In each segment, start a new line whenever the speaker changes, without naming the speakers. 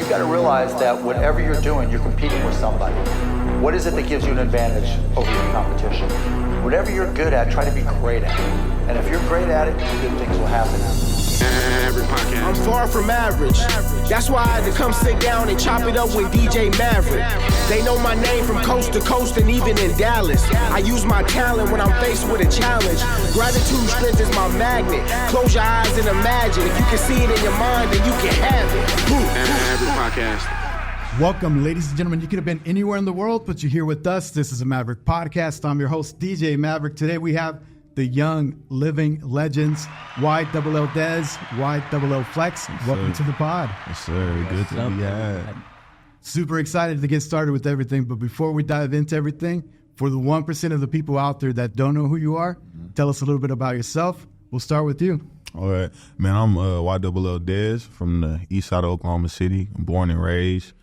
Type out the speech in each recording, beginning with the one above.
you got to realize that whatever you're doing, you're competing with somebody. What is it that gives you an advantage over your competition? Whatever you're good at, try to be great at it. And if you're great at it, good things will happen.
Maverick Podcast.
I'm far from average. That's why I had to come sit down and chop it up with DJ Maverick. They know my name from coast to coast and even in Dallas. I use my talent when I'm faced with a challenge. Gratitude strength is my magnet. Close your eyes and imagine. If you can see it in your mind, then you can have it.
Maverick Podcast.
Welcome, ladies and gentlemen. You could have been anywhere in the world, but you're here with us. This is a Maverick Podcast. I'm your host, DJ Maverick. Today we have the young living legends, YdoubleL Dez, YdoubleL Flex. Welcome to the pod.
Yes, sir. Good to be had.
Super excited to get started with everything. But before we dive into everything, for the 1% of the people out there that don't know who you are, tell us a little bit about yourself. We'll start with you.
All right. Man, I'm YdoubleL Dez from the east side of Oklahoma City. I'm born and raised.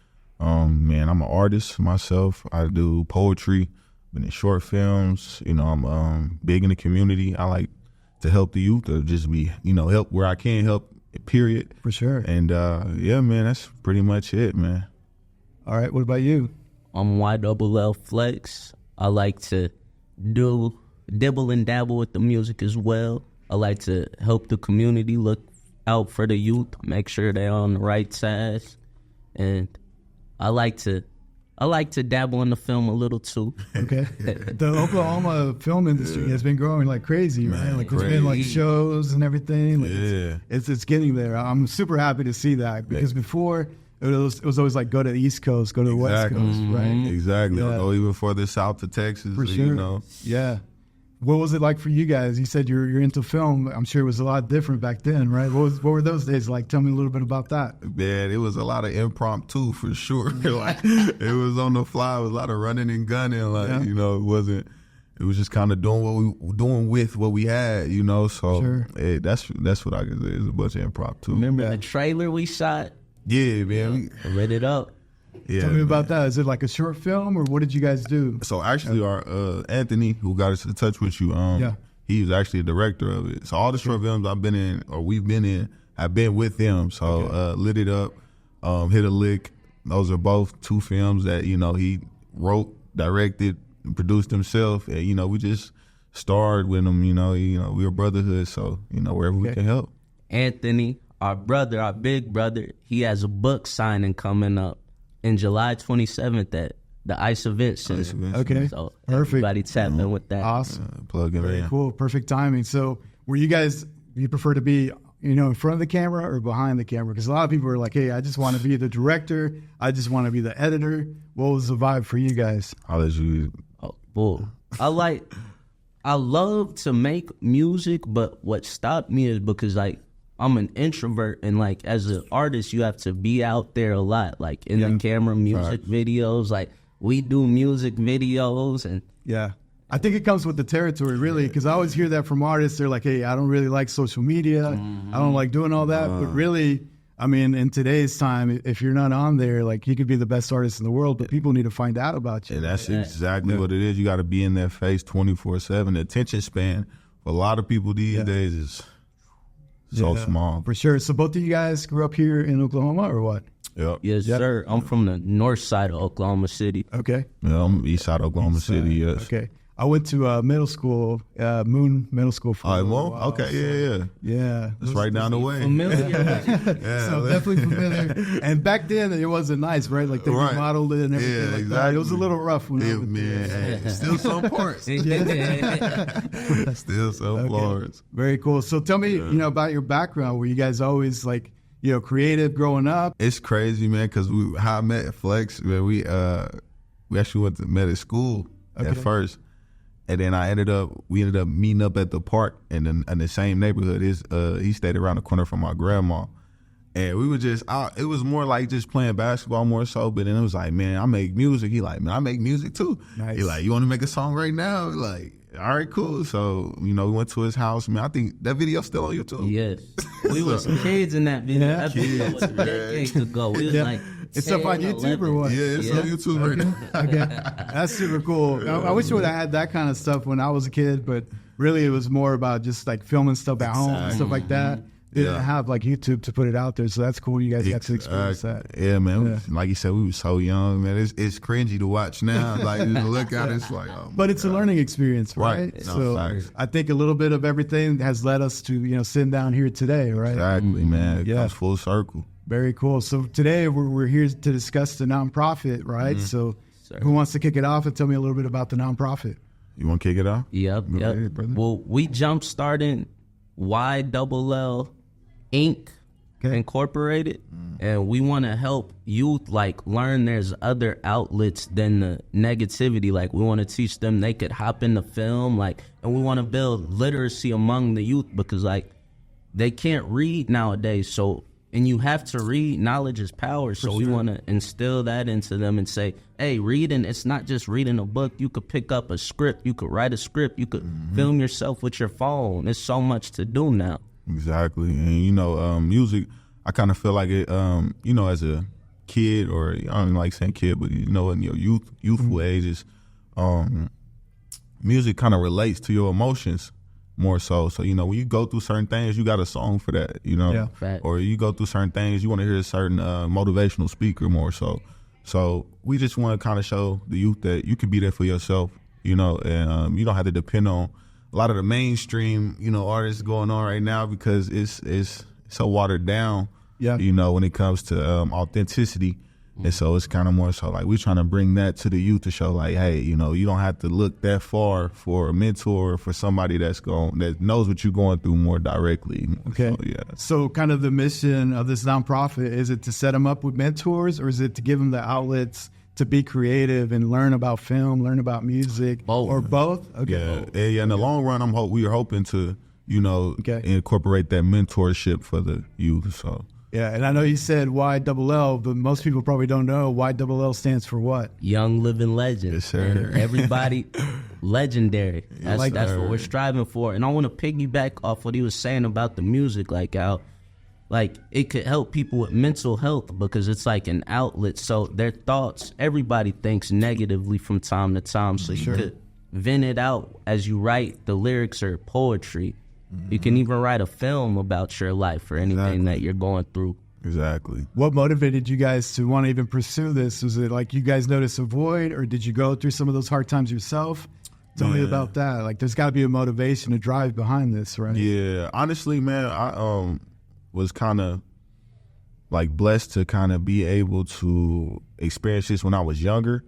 Man, I'm an artist myself. I do poetry. Been in short films, I'm big in the community. I like to help the youth, or just be, help where I can help, period.
For sure.
And yeah, man, that's pretty much it, man.
All right, what about you?
I'm YdoubleL Flex. I like to dibble and dabble with the music as well. I like to help the community, look out for the youth, make sure they're on the right side. And I like to dabble in the film a little too.
Okay. The Oklahoma film industry has been growing like crazy, right?
Man,
like there's been like shows and everything. Like
Yeah.
It's getting there. I'm super happy to see that because before it was always like go to the East Coast, go to the West Coast, right?
Exactly.
Yeah.
Or even further south to Texas,
For sure. Yeah. What was it like for you guys? You said you're into film. I'm sure it was a lot different back then, right? What were those days like? Tell me a little bit about that.
Man, it was a lot of impromptu for sure. Like it was on the fly. It was a lot of running and gunning. Like it was just kind of doing what we were doing with what we had. So
Sure.
that's what I could say. It's a bunch of impromptu.
Remember the trailer we shot?
Yeah, man.
I read it up.
Yeah,
Tell me about that. Is it like a short film or what did you guys do?
So actually, our Anthony, who got us in touch with you, he was actually a director of it. So all the short films I've been in, or we've been in, I've been with him. So Lit It Up, Hit a Lick. Those are both two films that he wrote, directed, and produced himself. And we just starred with him. We're a brotherhood. So wherever we can help.
Anthony, our brother, our big brother, he has a book signing coming up in July 27th at the ICE Event Center.
Okay,
So
perfect.
everybody tap in with that.
Awesome.
Plug it
Very
in.
cool. Perfect timing. So were you guys, you prefer to be, in front of the camera or behind the camera? Because a lot of people are like, hey, I just want to be the director. I just want to be the editor. What was the vibe for you guys?
I'll let you.
Oh, bull. I love to make music, but what stopped me is because I'm an introvert, and as an artist, you have to be out there a lot, in the camera, music videos. We do music videos, and
I think it comes with the territory, really, because I always hear that from artists. They're like, hey, I don't really like social media. I don't like doing all that. But really, I mean, in today's time, if you're not on there, you could be the best artist in the world, but people need to find out about you.
And that's exactly what it is. You got to be in their face 24/7. The attention span for a lot of people these days is so small.
For sure. So both of you guys grew up here in Oklahoma or what?
Yep.
yes, sir. I'm from the north side of Oklahoma City.
Okay.
Yeah, I'm east side Oklahoma City, yes.
Okay. I went to middle school, Moon Middle School for a
well,
while.
okay, yeah.
Yeah.
It's right down the way.
Familiar?
So definitely familiar. And back then, it wasn't nice, right? They remodeled it and everything
Yeah,
like that.
exactly.
It was a little rough when I went
Man, still some parts. Still some parts.
Very cool. So tell me, about your background. Were you guys always creative growing up?
It's crazy, man, because how I met Flex, man, we actually met at school at first. And then we ended up meeting up at the park in the same neighborhood. He stayed around the corner from my grandma. And we were just out. It was more like just playing basketball more so. But then it was like, man, I make music. He like, man, I make music too.
Nice.
He like, you want to make a song right now? Like, all right, cool. So, we went to his house. Man, I think that video's still on YouTube.
Yes. We was kids in that video. That video was decades ago. We was
It's up on YouTube
11.
or what?
Yeah, it's on YouTube right now.
Okay. That's super cool. I wish I would have had that kind of stuff when I was a kid, but really it was more about just filming stuff at home and stuff like that. They didn't have like YouTube to put it out there, so that's cool. You guys got to experience that.
Yeah, man. Like you said, we were so young, man. It's cringy to watch now. Like to look at it, it's like, oh,
but it's a learning experience, right?
No,
so
facts.
I think a little bit of everything has led us to sitting down here today, right?
Exactly, man. It comes full circle.
Very cool. So today we're here to discuss the nonprofit, right? So who wants to kick it off and tell me a little bit about the nonprofit?
You want to kick it off?
Yep.
ahead, brother.
Well, we jump started YdoubleL Inc. Incorporated, and we want to help youth like learn there's other outlets than the negativity. Like we want to teach them they could hop into film, like, and we want to build literacy among the youth because like they can't read nowadays. So, and you have to read. Knowledge is power. So we want to instill that into them and say, hey, reading, it's not just reading a book. You could pick up a script. You could write a script. You could film yourself with your phone. There's so much to do now.
Exactly. And, music, I kind of feel like it, as a kid, or I don't like saying kid, but, in your youthful ages, music kind of relates to your emotions more so. So, when you go through certain things, you got a song for that, or you go through certain things, you want to hear a certain motivational speaker more so. So we just want to kind of show the youth that you can be there for yourself, and you don't have to depend on a lot of the mainstream, artists going on right now because it's so watered down, when it comes to authenticity. And so it's kind of more so like we're trying to bring that to the youth to show like, hey, you don't have to look that far for a mentor, for somebody that knows what you're going through more directly.
Okay. So kind of the mission of this nonprofit, is it to set them up with mentors, or is it to give them the outlets to be creative and learn about film, learn about music, or both? Okay.
Yeah. In the long run, we are hoping to, incorporate that mentorship for the youth. So.
Yeah, and I know you said YdoubleL, but most people probably don't know YdoubleL stands for what?
Young Living Legend.
Yes, sir.
Everybody legendary. That's what we're striving for. And I want to piggyback off what he was saying about the music, like how like it could help people with mental health because it's like an outlet. So their thoughts, everybody thinks negatively from time to time. So you could vent it out as you write the lyrics or poetry. You can even write a film about your life or anything that you're going through.
Exactly.
What motivated you guys to want to even pursue this? Was it like you guys noticed a void, or did you go through some of those hard times yourself? Tell me about that. Like, there's got to be a motivation, a drive behind this, right?
Yeah. Honestly, man, I was kind of like blessed to kind of be able to experience this when I was younger.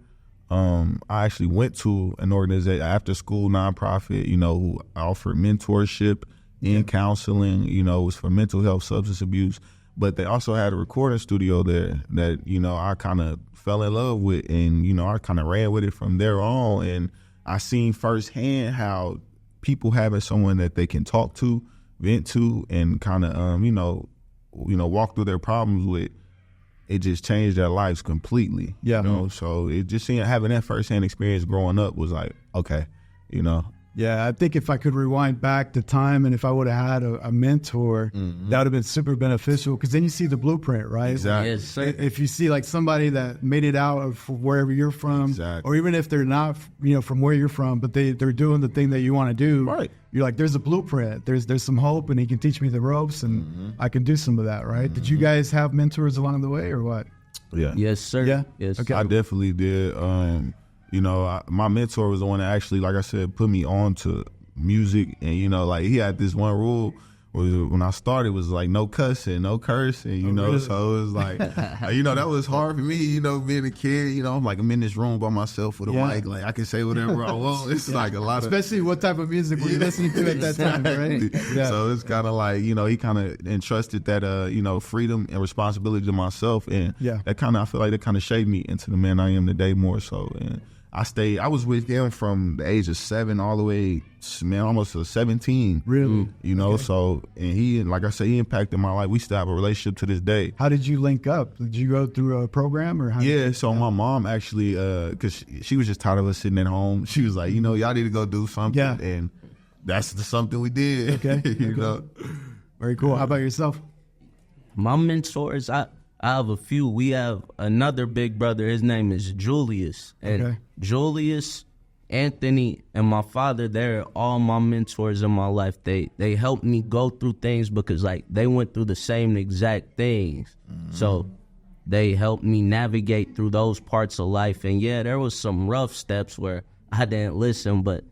I actually went to an organization, after school nonprofit, who offered mentorship and counseling, it was for mental health, substance abuse, but they also had a recording studio there that, I kind of fell in love with, and, I kind of ran with it from there on. And I seen firsthand how people having someone that they can talk to, vent to, and kind of, walk through their problems with, it just changed their lives completely. Yeah. So it just having that firsthand experience growing up was like, okay,
Yeah, I think if I could rewind back the time, and if I would have had a mentor, that would have been super beneficial, because then you see the blueprint, right?
Exactly.
Yes, sir.
If you see like somebody that made it out of wherever you're from, or even if they're not, from where you're from, but they're doing the thing that you want to do,
right?
You're like, there's a blueprint, there's some hope, and he can teach me the ropes, and I can do some of that, right? Did you guys have mentors along the way, or what?
Yeah.
Yes, sir.
Yeah.
Yes.
Okay.
I definitely did. My mentor was the one that actually, like I said, put me on to music. And, he had this one rule when I started was like no cussing, no cursing,
really?
So it was like, that was hard for me, being a kid, I'm like, I'm in this room by myself with a mic, like I can say whatever I want. It's like a lot
especially what type of music were you listening to at that time, right? Yeah.
So it's kind of like, he kind of entrusted that, freedom and responsibility to myself. And that kind of, I feel like that kind of shaped me into the man I am today more so. And I was with him from the age of 7 all the way, almost to 17.
Really?
So, and he, like I said, he impacted my life. We still have a relationship to this day.
How did you link up? Did you go through a program, or how?
Yeah, so my mom actually, because she was just tired of us sitting at home. She was like, y'all need to go do something.
Yeah.
And that's something we did.
Okay. Very cool. How about yourself?
My mentors, I have a few. We have another big brother. His name is Julius. And Julius, Anthony and my father, they're all my mentors in my life. They helped me go through things because like they went through the same exact things. So they helped me navigate through those parts of life. And yeah, there was some rough steps where I didn't listen, but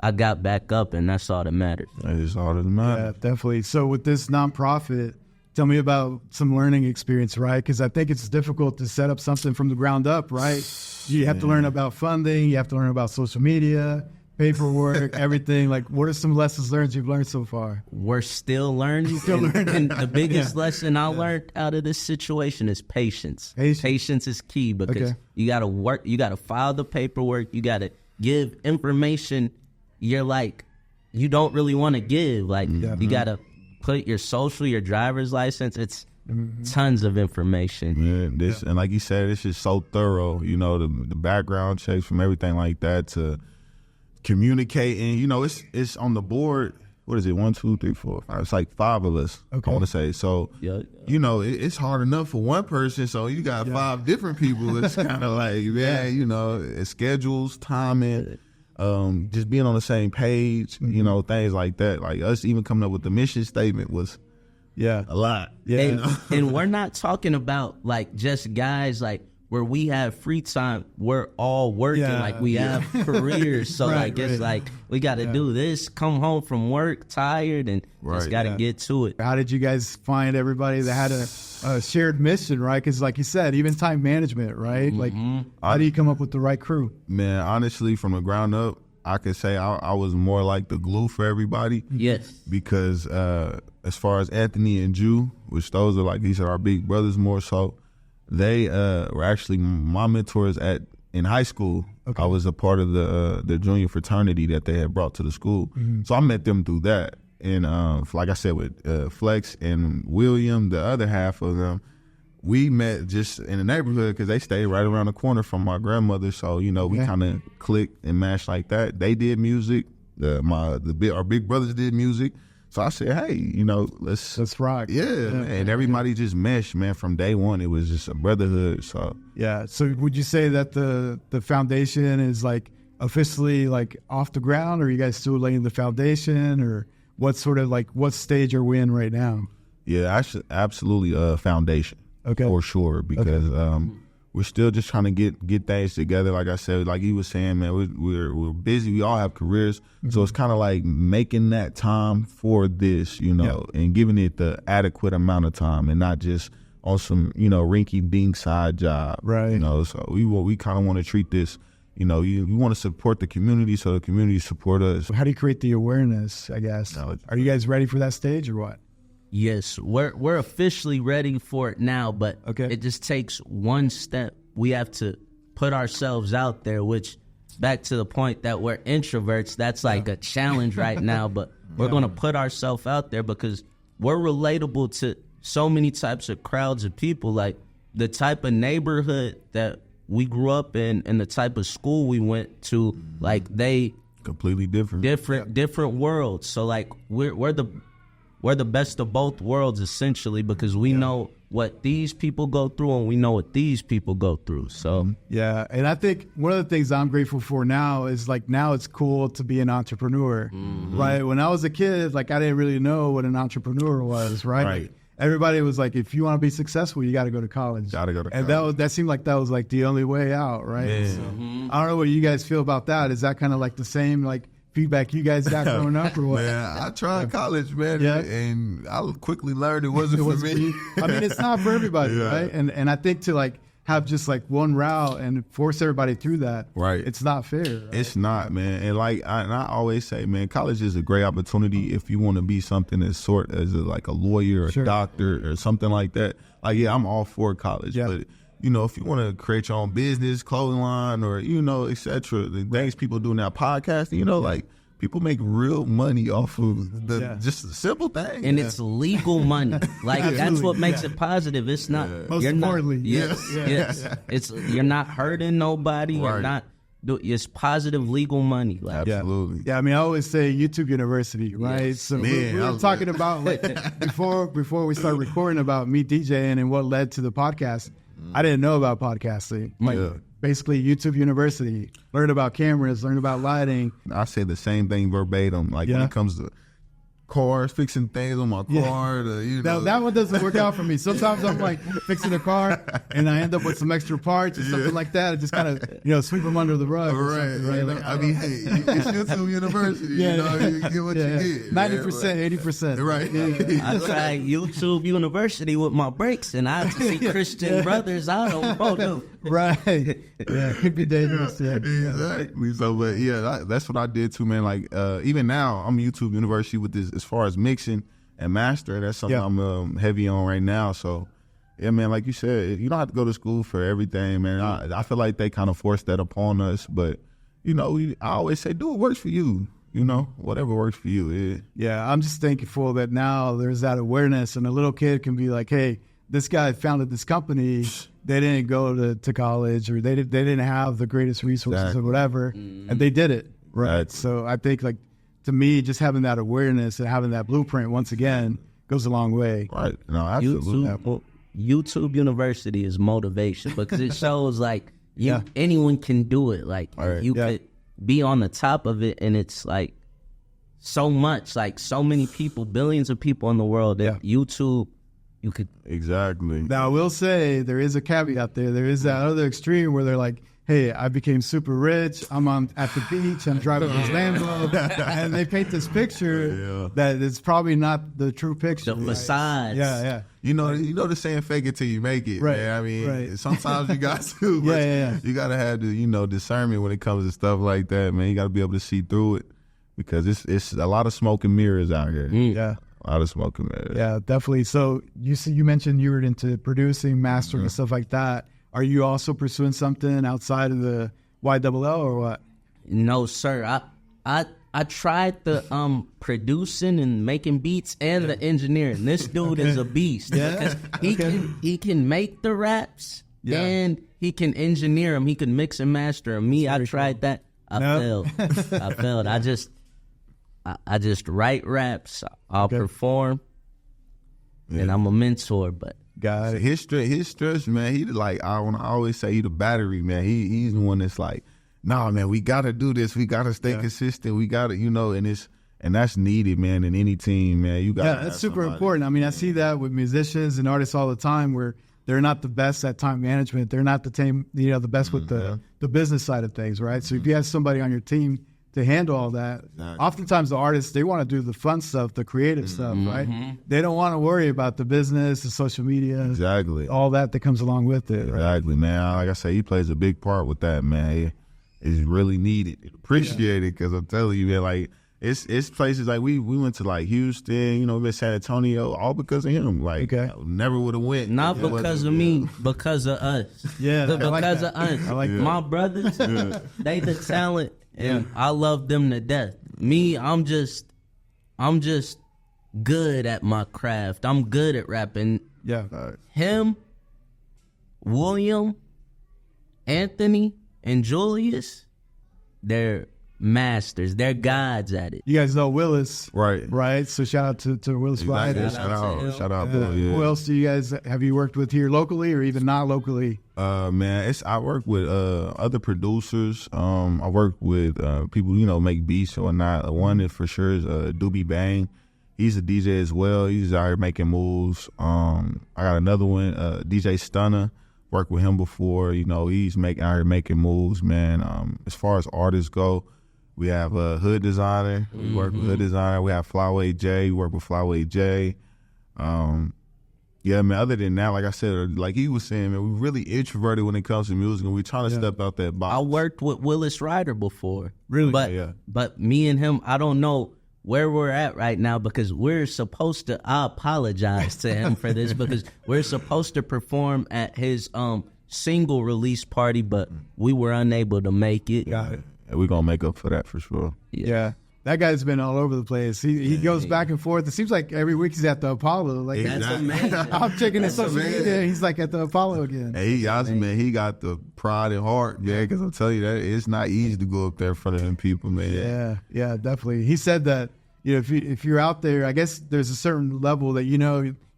I got back up, and that's all that matters.
That is all that matters.
Yeah, definitely. So with this nonprofit, tell me about some learning experience, right? Because I think it's difficult to set up something from the ground up, right? You have to learn about funding. You have to learn about social media, paperwork, everything. Like, what are some lessons learned you've learned so far?
We're still learning. And the biggest lesson I learned out of this situation is patience. Patience is key because you got to work. You got to file the paperwork. You got to give information you don't really want to give. Like, you got to put your social, your driver's license. It's tons of information.
Yeah, and like you said, it's just so thorough. You know, the background checks from everything like that to communicating. You know, it's on the board. What is it? 1, 2, 3, 4, 5. It's like 5 of us. I want to say. So, you know, it's hard enough for one person. So you got 5 different people. It's kind of like, you know, it's schedules, timing. Just being on the same page, you know, things like that. Like us even coming up with the mission statement was a lot. Yeah.
And we're not talking about like just guys like where we have free time, we're all working, like we have careers. So it's like we got to do this, come home from work tired and just got to get to it.
How did you guys find everybody that had a shared mission, right? Because like you said, even time management, right? Like how do you come up with the right crew?
Man, honestly, from the ground up, I could say I was more like the glue for everybody.
Yes.
Because as far as Anthony and Jew, which those are like, these are our big brothers more so, they were actually my mentors in high school. I was a part of the junior fraternity that they had brought to the school. So I met them through that. And like I said, with Flex and William, the other half of them, we met just in the neighborhood because they stayed right around the corner from my grandmother. So, you know, we kind of clicked and matched like that. They did music. Our big brothers did music. So I said, hey, you know, let's
rock.
Yeah. And everybody just meshed, man. From day one, it was just a brotherhood. So
So would you say that the foundation is like officially like off the ground, or are you guys still laying the foundation, or what stage are we in right now?
Yeah, absolutely foundation. For sure, because we're still just trying to get things together. Like I said, like he was saying, man, we're busy. We all have careers, so it's kind of like making that time for this, you know, and giving it the adequate amount of time, and not just on some, you know, rinky-dink side job,
right?
You know, so we kind of want to treat this. You know, we want to support the community, so the community support us.
How do you create the awareness? I guess. Are you guys ready for that stage or what?
Yes, we're officially ready for it now, but it just takes one step. We have to put ourselves out there, which, back to the point that we're introverts, that's like a challenge right now, but we're going to put ourselves out there because we're relatable to so many types of crowds of people. Like the type of neighborhood that we grew up in and the type of school we went to, like they
completely
different worlds. So like we're the best of both worlds, essentially, because we know what these people go through and we know what these people go through. So
and I think one of the things I'm grateful for now is like now it's cool to be an entrepreneur, right? When I was a kid, like I didn't really know what an entrepreneur was, right? Everybody was like, if you want to be successful, you got to go to college. And that seemed like that was like the only way out, right? So, I don't know what you guys feel about that. Is that kind of like the same like feedback you guys got growing up or what?
Man, I tried college, man, and I quickly learned it wasn't for me.
I mean, it's not for everybody, right? And I think to like have just like one route and force everybody through that, it's not fair. Right?
It's not, man. And like I always say, man, college is a great opportunity if you want to be something as like a lawyer or a doctor or something like that. Like, I'm all for college, but you know, if you want to create your own business, clothing line, or, you know, et cetera, the things people do now, podcasting, you know, like people make real money off of just a simple thing.
And it's legal money. Like that's what makes it positive. It's not,
most importantly.
You're not hurting nobody. You're not, it's positive legal money. Like,
absolutely.
Yeah, I mean, I always say YouTube University, right? So we were talking about like before we started recording about me DJing and what led to the podcast. I didn't know about podcasting. Like basically YouTube University. Learn about cameras, learn about lighting.
I say the same thing verbatim. Like when it comes to cars, fixing things on my car.
That one doesn't work out for me. Sometimes I'm like fixing a car and I end up with some extra parts or something like that. I just kind of, sweep them under the rug.
Right.
Like,
I mean, hey, it's YouTube University. You get what you get.
90%, 80%.
Right.
I tried YouTube University with my brakes, and I see Christian brothers out on photo.
Right. Yeah, it could be dangerous. Yeah.
Exactly. So, but that's what I did too, man. Like, even now, I'm YouTube University with this as far as mixing and master. That's something I'm heavy on right now. So, yeah, man, like you said, you don't have to go to school for everything, man. I feel like they kind of forced that upon us, but I always say, do what works for you. Whatever works for you. Yeah,
I'm just thankful that now there's that awareness, and a little kid can be like, hey, this guy founded this company. They didn't go to college, or they didn't have the greatest resources or whatever, and they did it. Right. So I think, like, to me, just having that awareness and having that blueprint once again goes a long way.
Right. No, absolutely.
YouTube University is motivation because it shows like anyone can do it. Like you could be on the top of it, and it's like so much, like so many people, billions of people in the world that YouTube. You could
exactly.
Now I will say there is a caveat there. There is that other extreme where they're like, "Hey, I became super rich. I'm at the beach. I'm driving this Lambo," and they paint this picture that is probably not the true picture.
The facades.
Yeah.
You know the saying, "Fake it till you make it."
Right.
Man. I mean, sometimes you got to. But you got to have the discernment when it comes to stuff like that, man. You got to be able to see through it because it's a lot of smoke and mirrors out here.
Yeah.
A lot of smoking, man.
Yeah, definitely. So you mentioned you were into producing, mastering, and stuff like that. Are you also pursuing something outside of the YdoubleL or what?
No, sir. I tried the producing and making beats and the engineering. This dude is a beast. Because he can make the raps and he can engineer them. He can mix and master them. I tried that. I failed. I just write raps. I'll perform, and I'm a mentor. But
got it. His stress, man. He like I always say, he the battery, man. He's the one that's like, nah, man. We gotta do this. We gotta stay consistent. We gotta, and that's needed, man. In any team, man. You got.
Yeah, that's super important. I mean, I see that with musicians and artists all the time, where they're not the best at time management. They're not the best with the business side of things, right? So if you have somebody on your team to handle all that. Exactly. Oftentimes the artists, they want to do the fun stuff, the creative stuff, right? They don't want to worry about the business, the social media.
Exactly.
All that comes along with it. Right?
Exactly, man. Like I say, he plays a big part with that, man. It's really needed. Appreciated, because I'm telling you, man, like, it's places like we went to like Houston, we been San Antonio, all because of him. Like, I never would have went.
Not because of me, because of us.
Yeah,
because of us.
I like
my brothers, they the talent. And I love them to death. Me, I'm just good at my craft. I'm good at rapping.
Yeah.
Him, William, Anthony, and Julius, they're masters. They're gods at it.
You guys know Willis.
Right.
So shout out to Willis Ryder.
Shout out, bro. Yeah.
Who else have you worked with here locally or even not locally?
Man, I work with other producers. I work with people, make beats or whatnot. One that for sure is Doobie Bang. He's a DJ as well. He's out here making moves. I got another one, DJ Stunner. Worked with him before. He's out here making moves, man. As far as artists go, we have a Hood Designer. We work with Hood Designer. We have Flyway J. We work with Flyway J. Yeah, man, other than that, like I said, like he was saying, man, we're really introverted when it comes to music, and we're trying to step out that box.
I worked with Willis Ryder before.
Really?
But me and him, I don't know where we're at right now because we're supposed to, I apologize to him for this, because we're supposed to perform at his single release party, but we were unable to make it.
Got it.
We're going to make up for that for sure.
Yeah. That guy's been all over the place. He goes back and forth. It seems like every week he's at the Apollo. Like,
that's amazing.
I'm checking his social media. He's like at the Apollo again.
Hey, he got the pride and heart, man. Because I'm telling you that it's not easy to go up there in front of them people, man.
Yeah, definitely. He said that if you're out there, I guess there's a certain level that you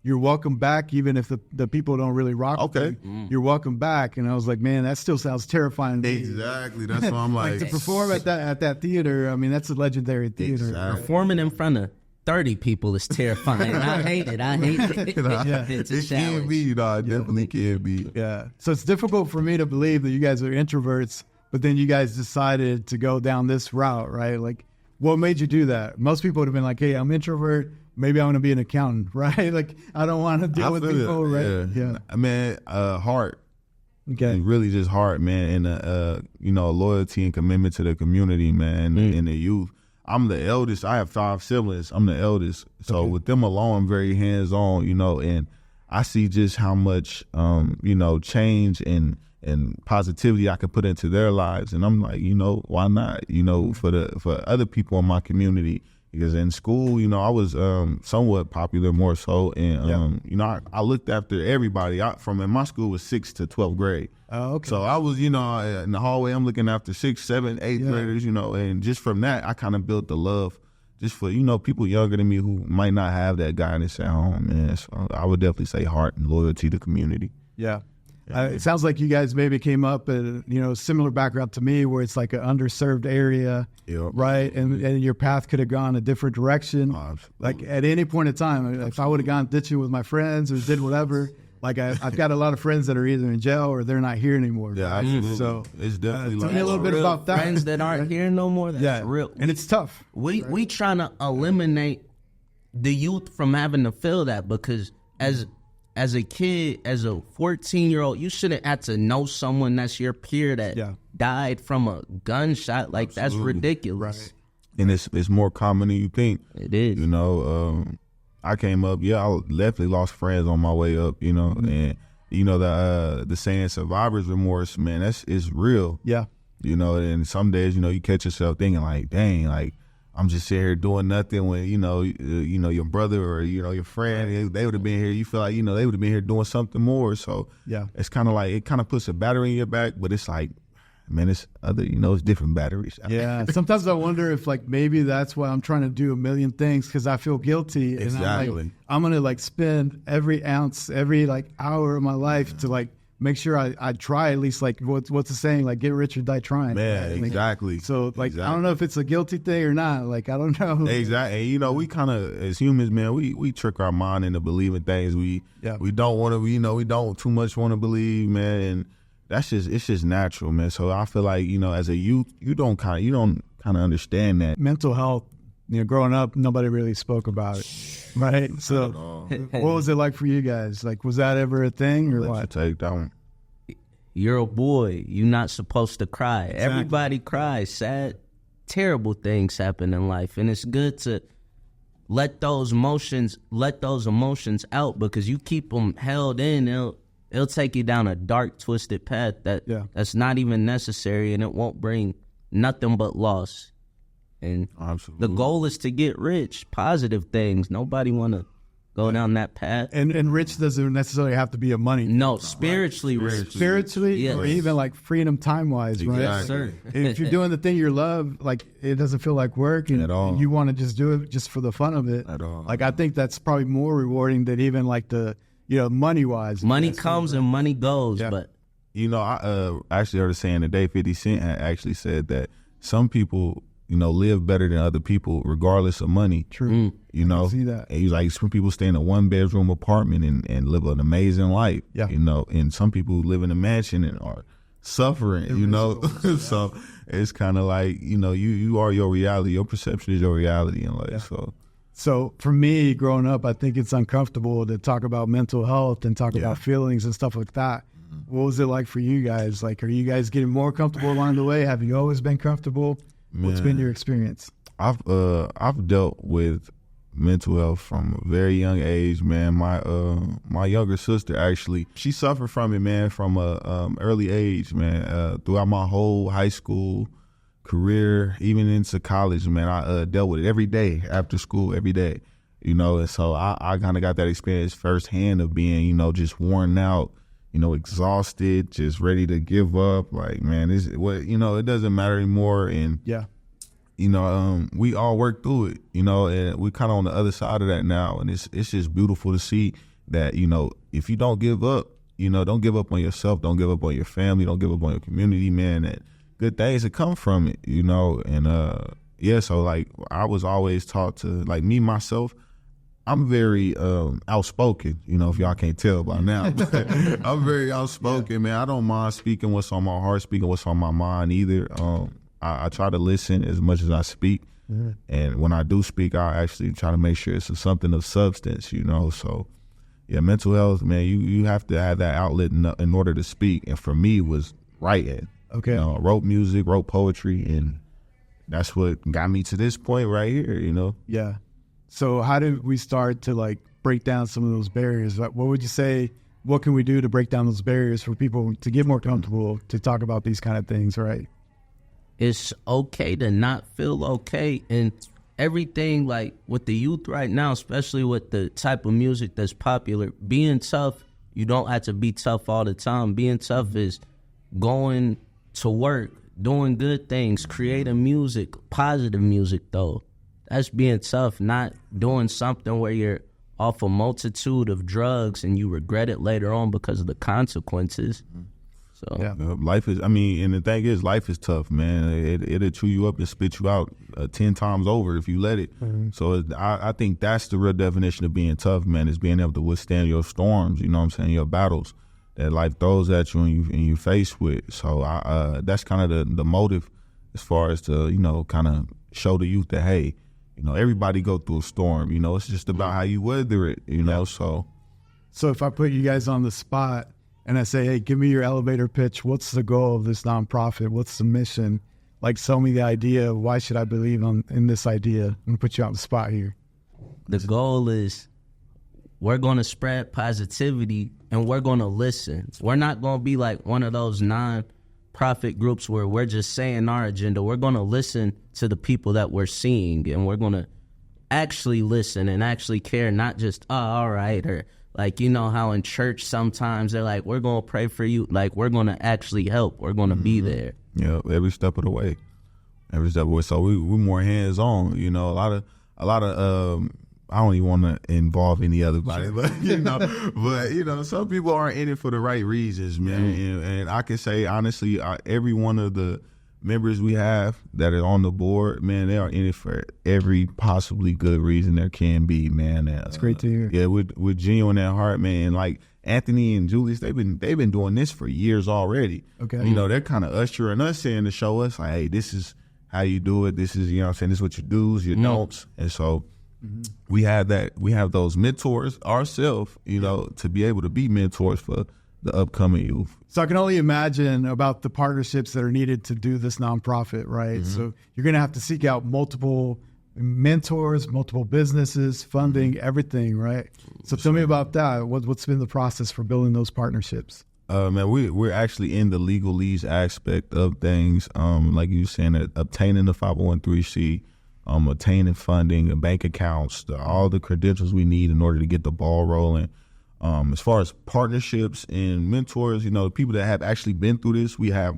you're welcome back, even if the people don't really rock.
Okay.
You're welcome back. And I was like, man, that still sounds terrifying to me.
Exactly. That's what I'm like.
To perform at that theater, I mean, that's a legendary theater.
Exactly.
Performing in front of 30 people is terrifying. I hate it.
Yeah.
It's a
It can
challenge.
be, it definitely can be.
Yeah. So it's difficult for me to believe that you guys are introverts, but then you guys decided to go down this route, right? Like, what made you do that? Most people would have been like, hey, I'm introvert. Maybe I want to be an accountant, right? Like, I don't want to deal with people, right?
Yeah. I mean, heart.
Okay.
And really just heart, man, and loyalty and commitment to the community, man, and the youth. I'm the eldest. I have 5 siblings. I'm the eldest. So with them alone, I'm very hands-on, and I see just how much, change and positivity I could put into their lives. And I'm like, why not, for other people in my community. Because in school, I was somewhat popular more so. And, I looked after everybody. In my school was 6th to 12th grade.
Oh, okay.
So I was, in the hallway, I'm looking after 6th, 7th, 8th graders, and just from that, I kind of built the love just for, people younger than me who might not have that guidance at home, man. So I would definitely say heart and loyalty to community.
Yeah. It sounds like you guys maybe came up at, similar background to me where it's like an underserved area, right? And your path could have gone a different direction. Like at any point in time, if I would have gone ditching with my friends or did whatever, like I've got a lot of friends that are either in jail or they're not here anymore.
Yeah, absolutely.
So
it's definitely
tell me a little bit about that.
Friends that aren't here no more. That's real.
And it's tough.
We trying to eliminate the youth from having to feel that, because as a kid, as a 14-year-old, you shouldn't have to know someone that's your peer that died from a gunshot. Like, that's ridiculous.
Right.
And it's more common than you think.
It is.
I came up, I definitely lost friends on my way up, and the saying survivor's remorse, man, it's real.
Yeah.
And some days, you catch yourself thinking like, dang, like I'm just sitting here doing nothing when, your brother or, your friend, they would have been here. You feel like, they would have been here doing something more. So it's kind of like, it kind of puts a battery in your back, but it's like, man, it's other, it's different batteries.
Yeah. Sometimes I wonder if like maybe that's why I'm trying to do a million things, because I feel guilty.
Exactly.
And I'm going to like spend every ounce, every like hour of my life to like make sure I try at least, like what's the saying, like get rich or die trying.
Man,
right?
exactly.
So like I don't know if it's a guilty thing or not. Like I don't know.
Exactly. And, we kind of, as humans, man, we trick our mind into believing things we don't want to, we don't too much want to believe, man. And it's just natural, man. So I feel like, as a youth, you don't kind of understand that.
Mental health, growing up, nobody really spoke about it, right? So what was it like for you guys? Like, was that ever a thing or what?
Take that one.
You're a boy. You're not supposed to cry. Exactly. Everybody cries. Sad, terrible things happen in life. And it's good to let those emotions out, because you keep them held in, it'll take you down a dark, twisted path that's not even necessary, and it won't bring nothing but loss. And
absolutely,
the goal is to get rich, positive things. Nobody want to go down that path.
And rich doesn't necessarily have to be a money.
No, spiritually rich.
Spiritually,
yes.
Or even like freedom time-wise, right?
Yes, sir.
If you're doing the thing you love, like it doesn't feel like work, and
at all.
You want to just do it just for the fun of it.
At all.
Like I think that's probably more rewarding than even like the money-wise.
Money comes and money goes, but
I actually heard a saying today. 50 Cent had actually said that some people, live better than other people regardless of money.
True.
I
see that.
And he's like, some people stay in a 1-bedroom apartment and live an amazing life.
Yeah.
And some people live in a mansion and are suffering, So it's kind of like, you are your reality. Your perception is your reality in life. Yeah.
So for me, growing up, I think it's uncomfortable to talk about mental health and talk about feelings and stuff like that. What was it like for you guys? Like, are you guys getting more comfortable along the way? Have you always been comfortable? Man, what's been your experience?
I've dealt with mental health from a very young age, man. My younger sister, actually, she suffered from it, man, from a early age, man. Throughout my whole high school career, even into college, man, I dealt with it every day after school, every day, and so I kind of got that experience firsthand of being, just worn out, exhausted, just ready to give up. Like, man, it doesn't matter anymore. And we all work through it, and we're kind of on the other side of that now. And it's just beautiful to see that, you know, if you don't give up, you know, don't give up on yourself, don't give up on your family, don't give up on your community, man, that good things that come from it, you know. And yeah, so like I was always taught to, like, me myself, I'm very outspoken, you know, if y'all can't tell by now. I'm very outspoken, man. I don't mind speaking what's on my heart, speaking what's on my mind either. I try to listen as much as I speak. And when I do speak, I actually try to make sure it's something of substance, you know. So, yeah, mental health, man, you have to have that outlet in order to speak. And for me, it was writing.
Okay.
You know, I wrote music, wrote poetry, and that's what got me to this point right here, you know.
Yeah. So how did we start to, like, break down some of those barriers? What would you say, what can we do to break down those barriers for people to get more comfortable to talk about these kind of things, right?
It's okay to not feel okay. And everything, like, with the youth right now, especially with the type of music that's popular, being tough, you don't have to be tough all the time. Being tough is going to work, doing good things, creating music, positive music, though. That's being tough, not doing something where you're off a multitude of drugs and you regret it later on because of the consequences. So
Yeah.
Life is, I mean, and the thing is, life is tough, man. It'll chew you up and spit you out 10 times over if you let it. So I think that's the real definition of being tough, man, is being able to withstand your storms, you know what I'm saying, your battles that life throws at you and you face with. So that's kind of the motive as far as to, you know, kind of show the youth that, hey, you know, everybody go through a storm, you know, it's just about how you weather it, you know. So
if I put you guys on the spot and I say, hey, give me your elevator pitch, what's the goal of this nonprofit? What's the mission? Like, sell me the idea. Why should I believe in this idea? I'm going to put you on the spot here.
the goal is we're going to spread positivity and we're going to listen. We're not going to be like one of those non-profit groups where we're just saying our agenda. We're going to listen to the people that we're seeing, and we're going to actually listen and actually care, not just, oh, all right, or like, you know how in church sometimes they're like, we're going to pray for you. Like, we're going to actually help. We're going to be there.
Yeah, every step of the way. Every step of the way. So we're more hands-on, you know, a lot of I don't even want to involve any other body, but you know, some people aren't in it for the right reasons, man. And I can say honestly, every one of the members we have that are on the board, man, they are in it for every possibly good reason there can be, man.
That's great to hear.
Yeah, with genuine at heart, man. Like Anthony and Julius, they've been doing this for years already.
Okay,
you know, they're kind of ushering us in to show us like, hey, this is how you do it. This is, you know what I'm saying, this is what your do's, your don'ts. And so we have those mentors ourselves, you know, to be able to be mentors for the upcoming youth.
So I can only imagine about the partnerships that are needed to do this nonprofit, right? Mm-hmm. So you're going to have to seek out multiple mentors, multiple businesses, funding, everything, right? So tell me about that. What's been the process for building those partnerships?
Man, we're actually in the legalese aspect of things. Like you were saying, obtaining the 501(c)(3), obtaining funding, bank accounts, all the credentials we need in order to get the ball rolling. As far as partnerships and mentors, you know, people that have actually been through this, we have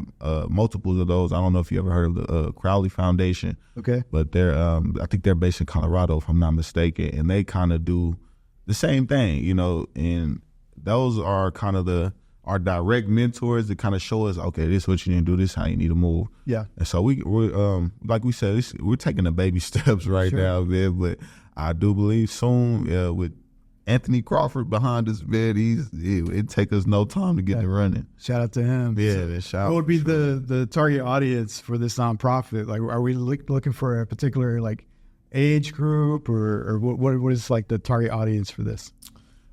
multiples of those. I don't know if you ever heard of the Crowley Foundation. Okay. But they're, I think they're based in Colorado, if I'm not mistaken, and they kind of do the same thing, you know, and those are kind of our direct mentors that kind of show us, okay, this is what you need to do, this is how you need to move. Yeah. And so we're like we said, we're taking the baby steps right now, man. But I do believe soon, with Anthony Crawford behind us, man, it take us no time to get to running.
Shout out to him.
Yeah, shout.
What would be the target audience for this nonprofit? Like, are we looking for a particular like age group, or what is like the target audience for this?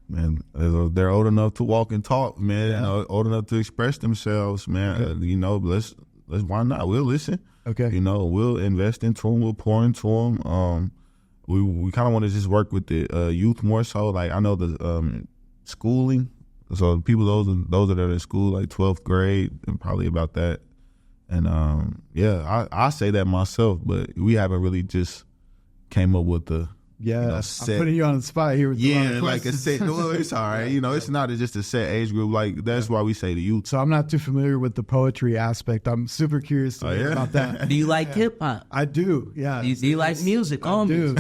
Man, they're old enough to walk and talk, man. Yeah. You know, old enough to express themselves, man. Okay. You know, let's why not? We'll listen. Okay. You know, we'll invest into them. We'll pour into them. We kind of want to just work with the youth more so. Like I know the schooling. So people those that are in school, like 12th grade, and probably about that. And I say that myself, but we haven't really just came up with the
Yeah,
set.
I'm putting you on the spot here with the
Yeah, like a set. No, it's all right. It's not just a set age group. Like that's why we say the youth.
So I'm not too familiar with the poetry aspect. I'm super curious to hear about that.
Do you like hip hop?
I do. Yeah.
Do you like music?
I do.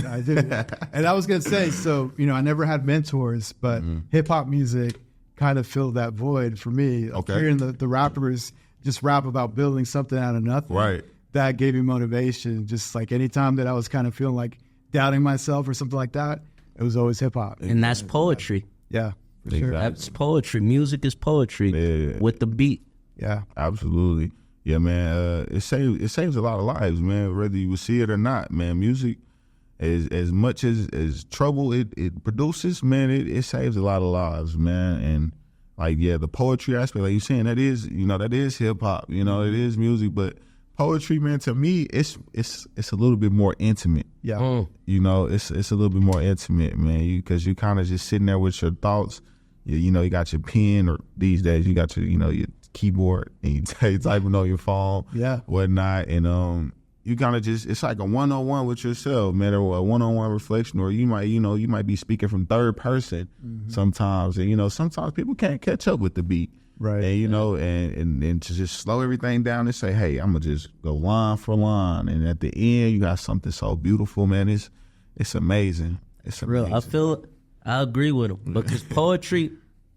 And I was gonna say, so I never had mentors, but hip hop music kind of filled that void for me.
Okay.
Hearing the rappers just rap about building something out of nothing.
Right.
That gave me motivation. Just like anytime that I was kind of feeling like doubting myself or something like that, it was always hip hop.
And that's poetry.
Yeah, for sure.
Exactly.
That's poetry. Music is poetry with the beat.
Yeah,
absolutely. Yeah, man. It saves a lot of lives, man. Whether you see it or not, man. Music, as much as trouble it produces, man, it saves a lot of lives, man. And like, yeah, the poetry aspect, like you're saying, that is hip hop. It is music, but poetry, man, to me, it's a little bit more intimate.
Yeah.
It's a little bit more intimate, man, because you kind of just sitting there with your thoughts. You got your pen, or these days you got your, your keyboard, and you typing on your phone, whatnot, and you kind of just, it's like a one-on-one with yourself, man, or a one-on-one reflection, or you might be speaking from third person sometimes, and sometimes people can't catch up with the beat.
Right.
And and to just slow everything down and say, hey, I'm gonna just go line for line, and at the end you got something so beautiful, man. It's amazing. It's amazing.
Real. I agree with him, because poetry,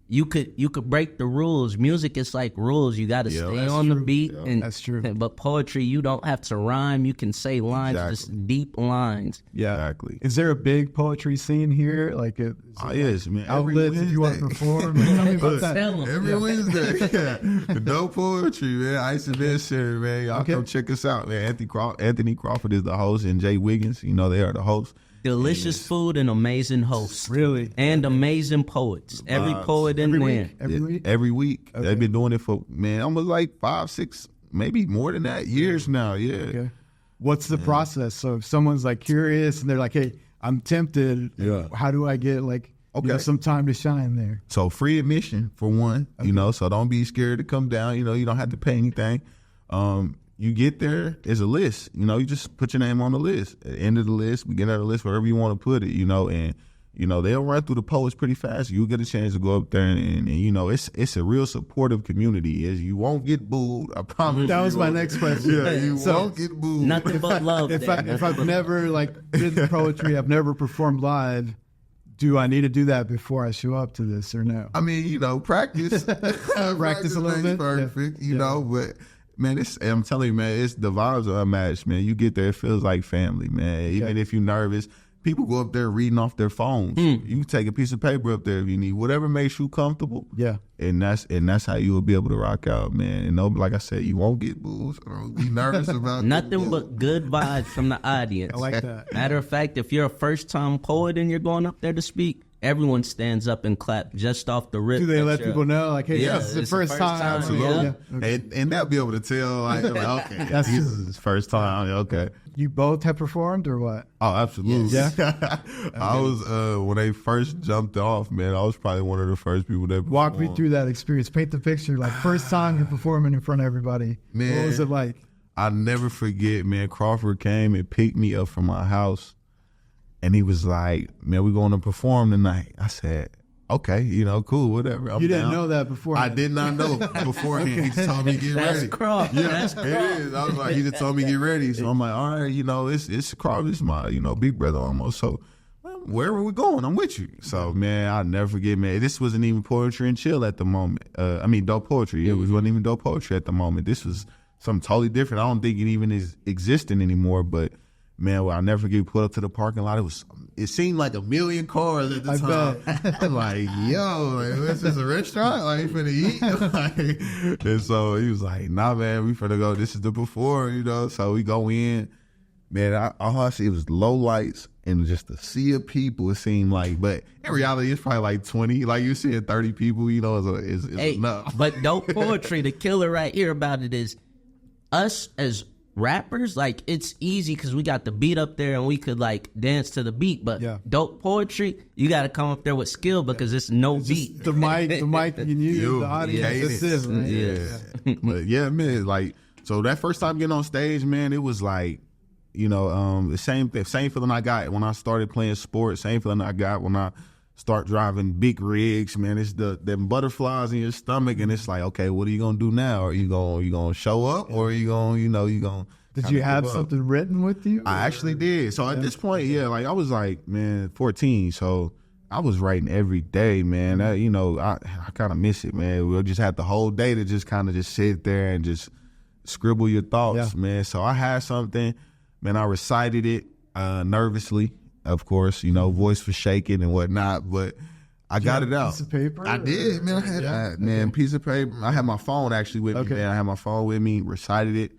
you could break the rules. Music is like rules. You got to stay on the beat.
Yeah,
and
that's true.
But poetry, you don't have to rhyme. You can say lines, just deep lines.
Yeah,
exactly.
Is there a big poetry scene here? Like,
yes, man.
Outlets if you want to perform. Tell me about that.
Every Wednesday, dope poetry, man. Ice Event Center, man. Y'all come check us out, man. Anthony Crawford is the host, and Jay Wiggins. They are the hosts.
Delicious food and amazing hosts.
Really?
And amazing poets. Every poet in there.
Every week.
Okay.
They've been doing it for, man, almost like 5, 6, maybe more than that years now. Yeah.
Okay. What's the process? So if someone's like curious and they're like, hey, I'm tempted.
Yeah.
How do I get some time to shine there?
So free admission for one, so don't be scared to come down. You don't have to pay anything. You get there, there's a list. You just put your name on the list. At the end of the list, we get out the list wherever you want to put it, and they'll run through the poets pretty fast. You'll get a chance to go up there, and it's a real supportive community. You won't get booed, I promise.
That was my next question.
Yeah, you won't get booed.
Nothing but love.
If I've never written poetry, I've never performed live, do I need to do that before I show up to this or no?
I mean, practice.
Practice a little bit.
Perfect, but man, I'm telling you, man, the vibes are unmatched, man. You get there, it feels like family, man. Even if you're nervous, people go up there reading off their phones. You can take a piece of paper up there if you need, whatever makes you comfortable.
Yeah.
And that's how you will be able to rock out, man. And like I said, you won't get booed. Don't be nervous about
nothing but good vibes from the audience.
I like that.
Matter of fact, if you're a first-time poet and you're going up there to speak, everyone stands up and clap just off the rip.
Do they let people know, like, hey, this is the first time?
Absolutely.
Yeah.
Okay. And they'll be able to tell, like, okay, this is his first time. Okay.
You both have performed or what?
Oh, absolutely.
Yeah.
I was, when they first jumped off, man, I was probably one of the first people that performed.
Walk me through that experience. Paint the picture. Like, first time you're performing in front of everybody.
Man,
what was it like?
I'll never forget, man. Crawford came and picked me up from my house. And he was like, man, we're going to perform tonight. I said, okay, cool, whatever.
You didn't know that before?
I did not know beforehand. He just told me to get ready.
That's Crawford.
Yeah, it is. I was like, he just told me to get ready. So I'm like, all right, it's Crawford. It's my, big brother almost. So wherever we're going, I'm with you. So, man, I'll never forget, man. This wasn't even poetry and chill at the moment. Dope poetry. It wasn't even dope poetry at the moment. This was something totally different. I don't think it even is existing anymore, but man, I'll never forget, pulled up to the parking lot. It seemed like a million cars at the time. Like, yo, this is a restaurant? Like, you finna eat? And so he was like, nah, man, we finna go. This is the before, So we go in. Man, all I see was low lights and just a sea of people, it seemed like. But in reality, it's probably like 20. Like, you're seeing 30 people, is enough.
But dope poetry, the killer right here about it is us as rappers, like, it's easy because we got the beat up there and we could dance to the beat, but dope poetry, you got to come up there with skill because it's no beat.
The mic you need, the audience. This is,
right? Yeah. But yeah, man, so that first time getting on stage, man, it was like, the same feeling I got when I started playing sports, same feeling I got when I start driving big rigs, man. It's them butterflies in your stomach, and it's like, okay, what are you gonna do now? Are you gonna show up, or are you gonna
Did you have something written with you?
I actually did. So at this point, yeah, like I was like, man, 14, so I was writing every day, man. I kind of miss it, man. We'll just have the whole day to just kind of just sit there and just scribble your thoughts, man. So I had something, man. I recited it nervously, of course. Voice was shaking and whatnot, but I got it out.
Piece of paper?
I did, man. I had piece of paper. I had my phone actually with me, man. I had my phone with me, recited it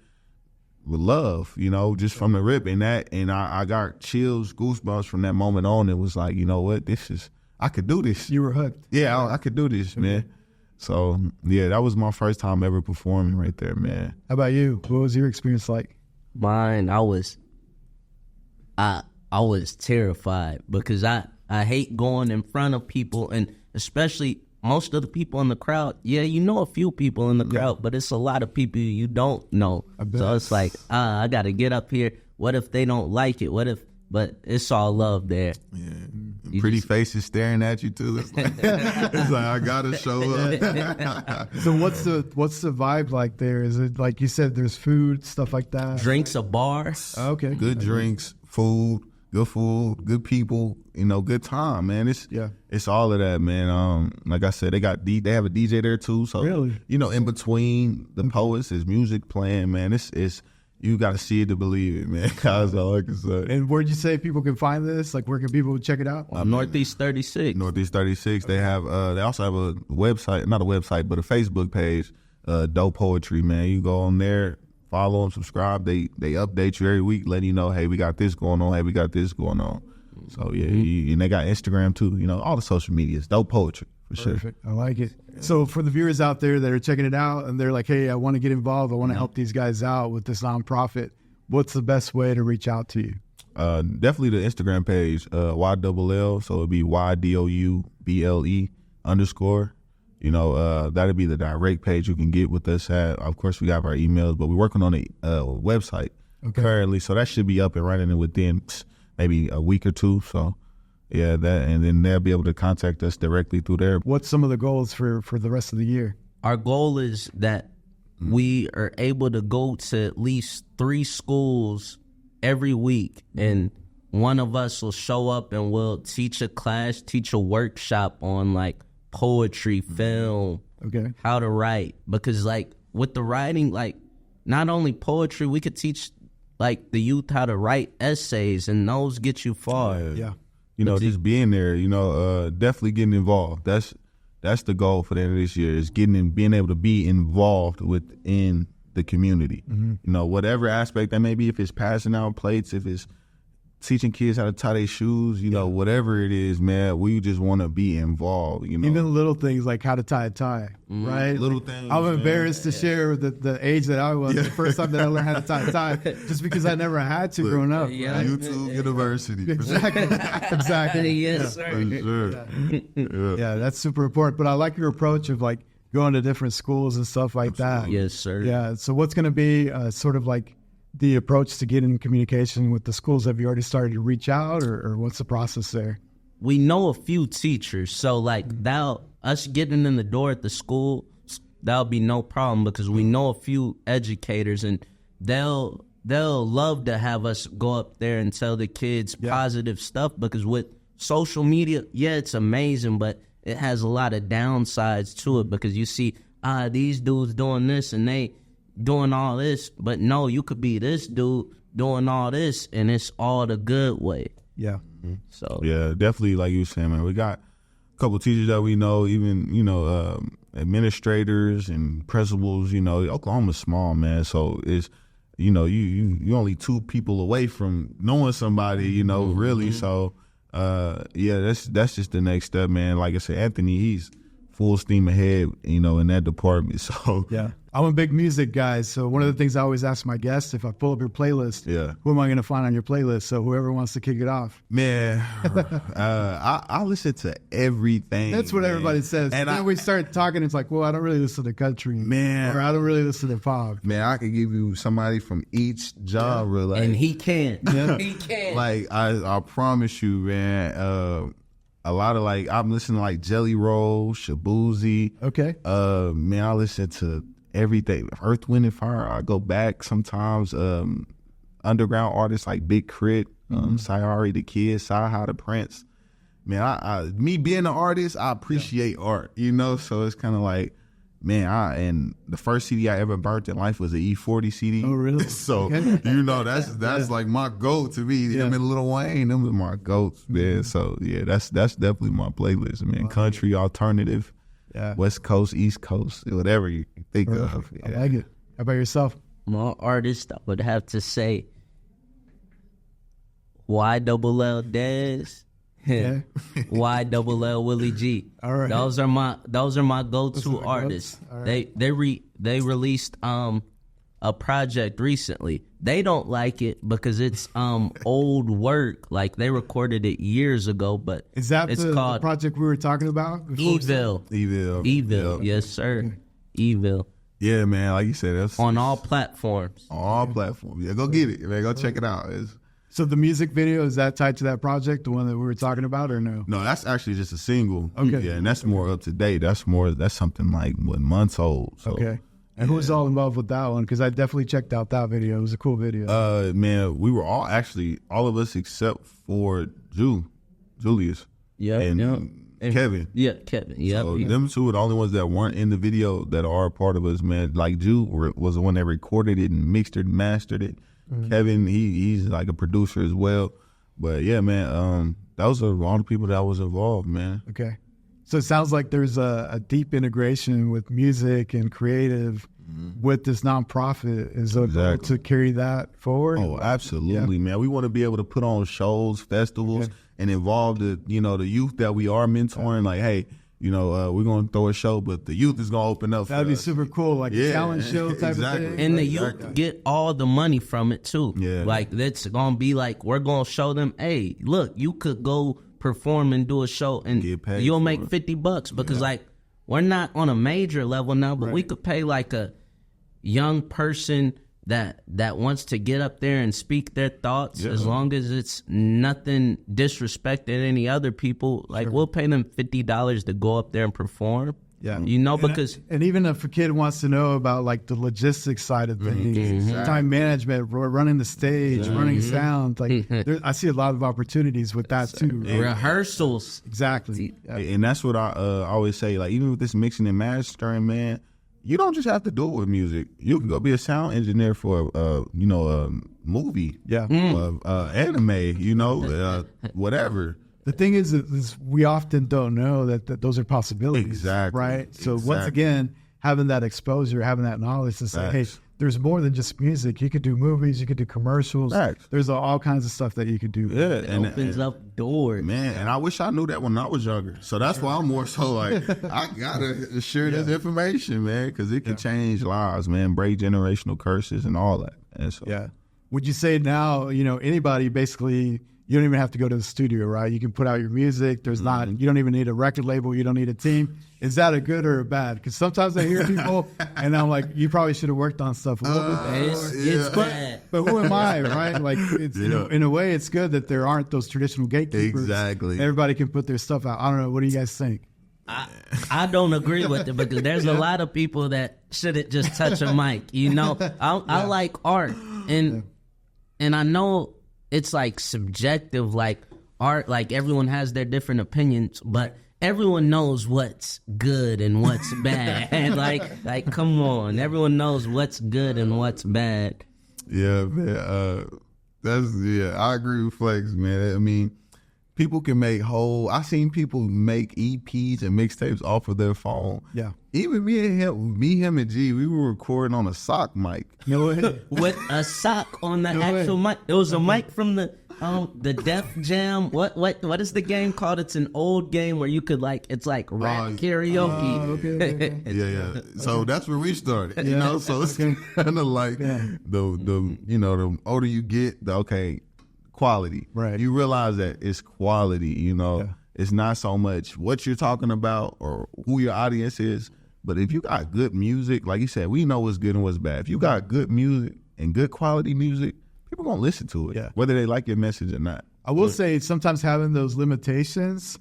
with love, just from the rip, and I got chills, goosebumps from that moment on. It was like, you know what, I could do this.
You were hooked.
Yeah, I could do this, man. So yeah, that was my first time ever performing right there, man.
How about you? What was your experience like?
Mine, I was terrified because I hate going in front of people, and especially most of the people in the crowd. Yeah, a few people in the crowd, but it's a lot of people you don't know. So it's like, I got to get up here. What if they don't like it? But it's all love there.
Yeah. Pretty faces staring at you too. It's like, I gotta show up.
So what's the vibe like there? Is it like you said, there's food, stuff like that?
Drinks, a bar.
Okay.
Good drinks, food, good people, good time, man. It's all of that, man. Like I said, they have a DJ there too. So
really,
in between the poets is music playing, man. It's you got to see it to believe it, man. That's all I can say.
And where'd you say people can find this? Like, where can people check it out?
Northeast 36.
Northeast 36. They also have a website, not a website, but a Facebook page, Dope Poetry, man. You go on there, follow them, subscribe. They update you every week, letting you know, hey, we got this going on. Hey, we got this going on. So yeah, and they got Instagram too. All the social medias, Dope Poetry. For sure.
Perfect. I like it. So for the viewers out there that are checking it out and they're like, hey, I want to get involved. I want to help these guys out with this nonprofit. What's the best way to reach out to you?
Definitely the Instagram page, YdoubleL. So it'd be YdoubleL_. That'd be the direct page you can get with us at. Of course, we have our emails, but we're working on a website currently. So that should be up and running within maybe a week or two. So yeah, and then they'll be able to contact us directly through there.
What's some of the goals for the rest of the year?
Our goal is that we are able to go to at least 3 schools every week, and one of us will show up and we'll teach a workshop on like poetry, film, how to write. Because like with the writing, like not only poetry, we could teach like the youth how to write essays, and those get you far.
Yeah.
Just being there, definitely getting involved. That's the goal for the end of this year, is being able to be involved within the community. Whatever aspect that may be, if it's passing out plates, if it's teaching kids how to tie their shoes, whatever it is, man, we just want to be involved,
Even little things like how to tie a tie, right?
Little things.
I'm embarrassed to share the age that I was, the first time that I learned how to tie a tie, just because I never had to growing up.
Yeah.
Right?
YouTube University.
Exactly.
Yes, sir.
For sure.
Yeah, that's super important. But I like your approach of like going to different schools and stuff like that.
Yes, sir.
Yeah. So what's going to be sort of like the approach to get in communication with the schools? Have you already started to reach out, or what's the process there?
We know a few teachers, so like us getting in the door at the school, that'll be no problem, because we know a few educators, and they'll love to have us go up there and tell the kids positive stuff, because with social media, it's amazing, but it has a lot of downsides to it, because you see these dudes doing this and they doing all this, but no, you could be this dude doing all this, and it's all the good way.
Yeah.
So
yeah, definitely, like you were saying, man, we got a couple of teachers that we know, even administrators and principals. Oklahoma's small, man, so it's you only 2 people away from knowing somebody, really. So that's just the next step, man. Like I said, Anthony, he's full steam ahead, in that department. So
yeah, I'm a big music guy, so one of the things I always ask my guests, if I pull up your playlist, who am I going to find on your playlist? So whoever wants to kick it off.
Man, I listen to everything.
That's what everybody says. And then we start talking, it's like, well, I don't really listen to country. Man. Or I don't really listen to pop.
Man, I could give you somebody from each genre. Like,
and he can. Yeah. He can.
Like, I promise you, man, a lot of like, I'm listening to like Jelly Roll, Shabuzi.
Okay.
Man, I listen to everything. Earth, Wind, and Fire. I go back sometimes. Underground artists like Big Crit, Sayari the Kid, Saha the Prince. Man, I me being an artist, I appreciate art, you know? So it's kind of like, man, and the first CD I ever burnt in life was an E40 CD.
Oh, really?
So, you know, that's like my goat to me. Him and Lil Wayne, them are my goats, man. So, yeah, that's definitely my playlist, man. Wow. Country, alternative, West Coast, East Coast, whatever you think of.
I like it. How about yourself?
My artist, I would have to say YdoubleL Dez. YdoubleL Willie G.
All right.
Those are my go-to artists. Right. They released a project recently. They don't like it because it's old work. Like they recorded it years ago, but
is that the project we were talking about?
Evil. Yes, sir. Evil.
Yeah, man. Like you said, that's
on all platforms.
All platforms. Yeah, go get it, man. Go check it out.
So the music video, is that tied to that project, the one that we were talking about, or no?
No, that's actually just a single.
Okay.
Yeah, and that's more up to date. That's something like months old. So,
okay. And who was all involved with that one? Because I definitely checked out that video. It was a cool video.
Man, we were all of us except for Julius.
Yeah.
And Kevin.
Yeah, Kevin. Yeah.
So them two are the only ones that weren't in the video that are a part of us, man. Like Ju was the one that recorded it and mixed it and mastered it. Mm-hmm. Kevin, he's like a producer as well. But yeah, man, those are all the people that was involved, man.
Okay. So it sounds like there's a deep integration with music and creative with this nonprofit. Is a goal to carry that forward?
Oh, absolutely, man. We want to be able to put on shows, festivals, and involve the youth that we are mentoring. Like, hey, we're going to throw a show, but the youth is going to open up.
That'd be super cool, like a talent show type of thing.
And the youth get all the money from it too.
Yeah.
Like that's going to be like, we're going to show them, hey, look, you could go perform and do a show and you'll make $50 because like we're not on a major level now, but we could pay like a young person that wants to get up there and speak their thoughts, as long as it's nothing disrespecting any other people. Like we'll pay them $50 to go up there and perform.
Yeah,
because
even if a kid wants to know about like the logistics side of things, time management, running the stage, running sound, like I see a lot of opportunities with that too. Right?
Rehearsals,
exactly,
and that's what I always say. Like even with this mixing and mastering, man, you don't just have to do it with music. You can go be a sound engineer for a movie, anime, whatever.
The thing is we often don't know that those are possibilities.
Exactly.
Right? So once again, having that exposure, having that knowledge to say, hey, there's more than just music. You could do movies, you could do commercials. There's all kinds of stuff that you could do.
Yeah.
It opens up doors.
Man, and I wish I knew that when I was younger. So that's why I'm more so like, I got to share this information, man, because it can change lives, man, break generational curses and all that. And so,
would you say now, anybody basically... You don't even have to go to the studio, right? You can put out your music. There's you don't even need a record label. You don't need a team. Is that a good or a bad? Because sometimes I hear people and I'm like, you probably should have worked on stuff a little bit.
It's bad.
But who am I, right? Like, it's, in a way, it's good that there aren't those traditional gatekeepers.
Exactly.
Everybody can put their stuff out. I don't know. What do you guys think?
I don't agree with it because there's a lot of people that shouldn't just touch a mic. I like art and I know it's like subjective, like art, like everyone has their different opinions, but everyone knows what's good and what's bad. like come on, everyone knows what's good and what's bad.
Yeah, man. I agree with Flex, man. I mean, people can make I seen people make EPs and mixtapes off of their phone.
Yeah.
Even me, him, and G, we were recording on a sock mic.
No way.
With a sock on the actual mic. It was a mic from the The Def Jam. What is the game called? It's an old game where you could it's like rap karaoke.
Okay.
Yeah. So that's where we started, you know. So it's kind of like the older you get, the quality.
Right.
You realize that it's quality, you know. Yeah. It's not so much what you're talking about or who your audience is, but if you got good music, like you said, we know what's good and what's bad. If you got good music and good quality music, people gonna listen to it, whether they like your message or not.
I will say sometimes having those limitations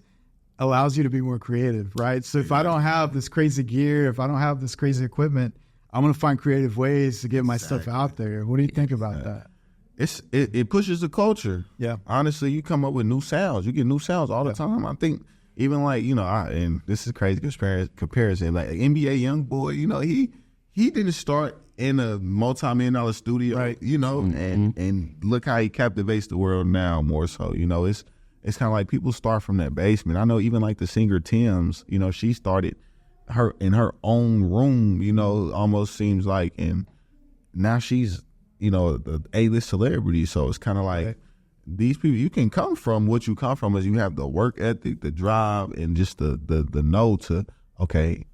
allows you to be more creative, right? So if I don't have this crazy gear, if I don't have this crazy equipment, I'm gonna find creative ways to get my stuff out there. What do you think about that?
It pushes the culture.
Yeah.
Honestly, you come up with new sounds. You get new sounds all the time. I think even and this is crazy comparison. Like NBA YoungBoy, he didn't start in a multi-million-dollar studio,
right?
And look how he captivates the world now more so. It's kind of like people start from that basement. I know even like the singer Tim's, she started her in her own room, almost seems like, and now she's the A-list celebrity. So it's kind of like these people, you can come from what you come from as you have the work ethic, the drive, and just the know to,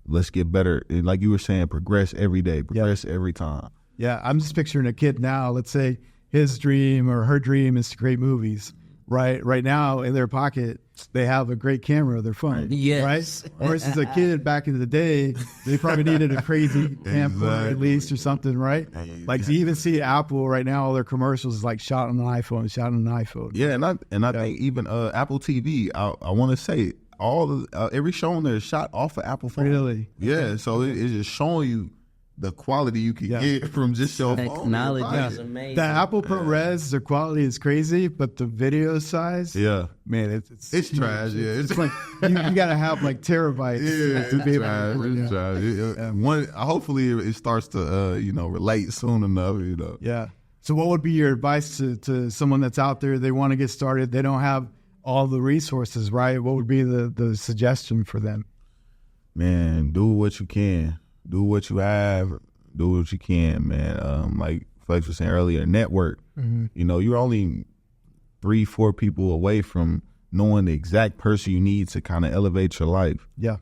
let's get better. And like you were saying, progress every day, progress every time.
Yeah, I'm just picturing a kid now, let's say his dream or her dream is to create movies. Right now in their pocket, they have a great camera, their phone.
Yes.
Right? Versus a kid back in the day, they probably needed a crazy camcorder at least or something, right? Like you even see Apple right now, all their commercials is like shot on an iPhone.
Yeah, and I think even Apple TV, I want to say every show on there is shot off of Apple phone.
Really?
Yeah, so it's just showing you the quality you can get from just your phone.
Technology is amazing.
The Apple ProRes, their quality is crazy, but the video size, man, it's
trash. Yeah,
it's like you gotta have like terabytes.
It's trash. Hopefully it starts to relate soon enough.
Yeah. So what would be your advice to someone that's out there? They want to get started. They don't have all the resources, right? What would be the suggestion for them?
Man, do what you can. Do what you have. Do what you can, man. Like Flex was saying earlier, network. Mm-hmm. You're only 3-4 people away from knowing the exact person you need to kind of elevate your life.
Yeah.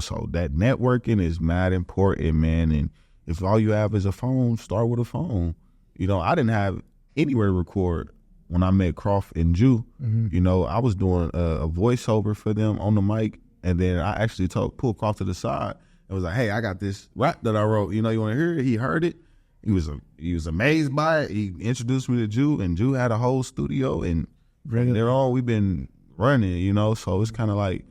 So that networking is mad important, man. And if all you have is a phone, start with a phone. I didn't have anywhere to record when I met Croft and Jew. Mm-hmm. I was doing a voiceover for them on the mic, and then I actually pulled Croft to the side. It was like, hey, I got this rap that I wrote. You want to hear it? He heard it. He was amazed by it. He introduced me to Jew, and Jew had a whole studio, and we've been running, So it's kind of like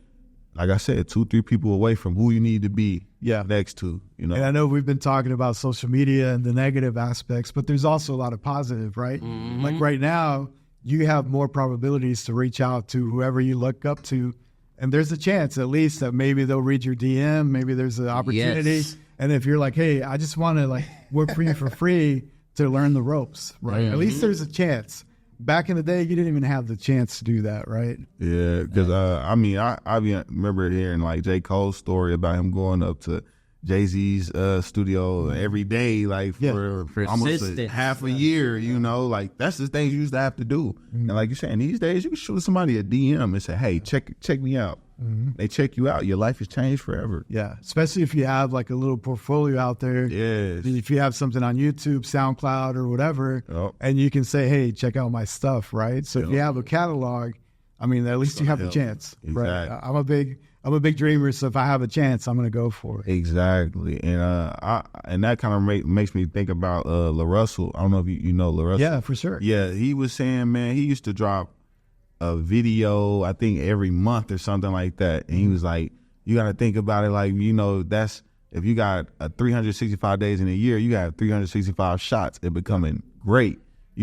I said, 2-3 people away from who you need to be next to, And
I know we've been talking about social media and the negative aspects, but there's also a lot of positive, right? Mm-hmm. Like right now, you have more probabilities to reach out to whoever you look up to. And there's a chance, at least, that maybe they'll read your DM. Maybe there's an opportunity. Yes. And if you're like, hey, I just want to work for you for free to learn the ropes, right? Mm-hmm. At least there's a chance. Back in the day, you didn't even have the chance to do that, right?
Yeah, because I remember hearing like J. Cole's story about him going up to Jay-Z's studio every day, for almost half a year, that's the things you used to have to do. Mm-hmm. And like you're saying, these days you can shoot somebody a DM and say, hey, check me out. Mm-hmm. They check you out. Your life has changed forever.
Yeah, especially if you have like a little portfolio out there.
Yes.
If you have something on YouTube, SoundCloud, or whatever, and you can say, hey, check out my stuff, right? So if you have a catalog, at least you have a chance.
Exactly.
Right? I'm a big dreamer, so if I have a chance, I'm going to go for it.
Exactly. And and that kind of makes me think about La Russell. I don't know if you know La Russell.
Yeah, for sure.
Yeah, he was saying, man, he used to drop a video, I think every month or something like that. And he was like, you got to think about it that's, if you got 365 days in a year, you got 365 shots at becoming great.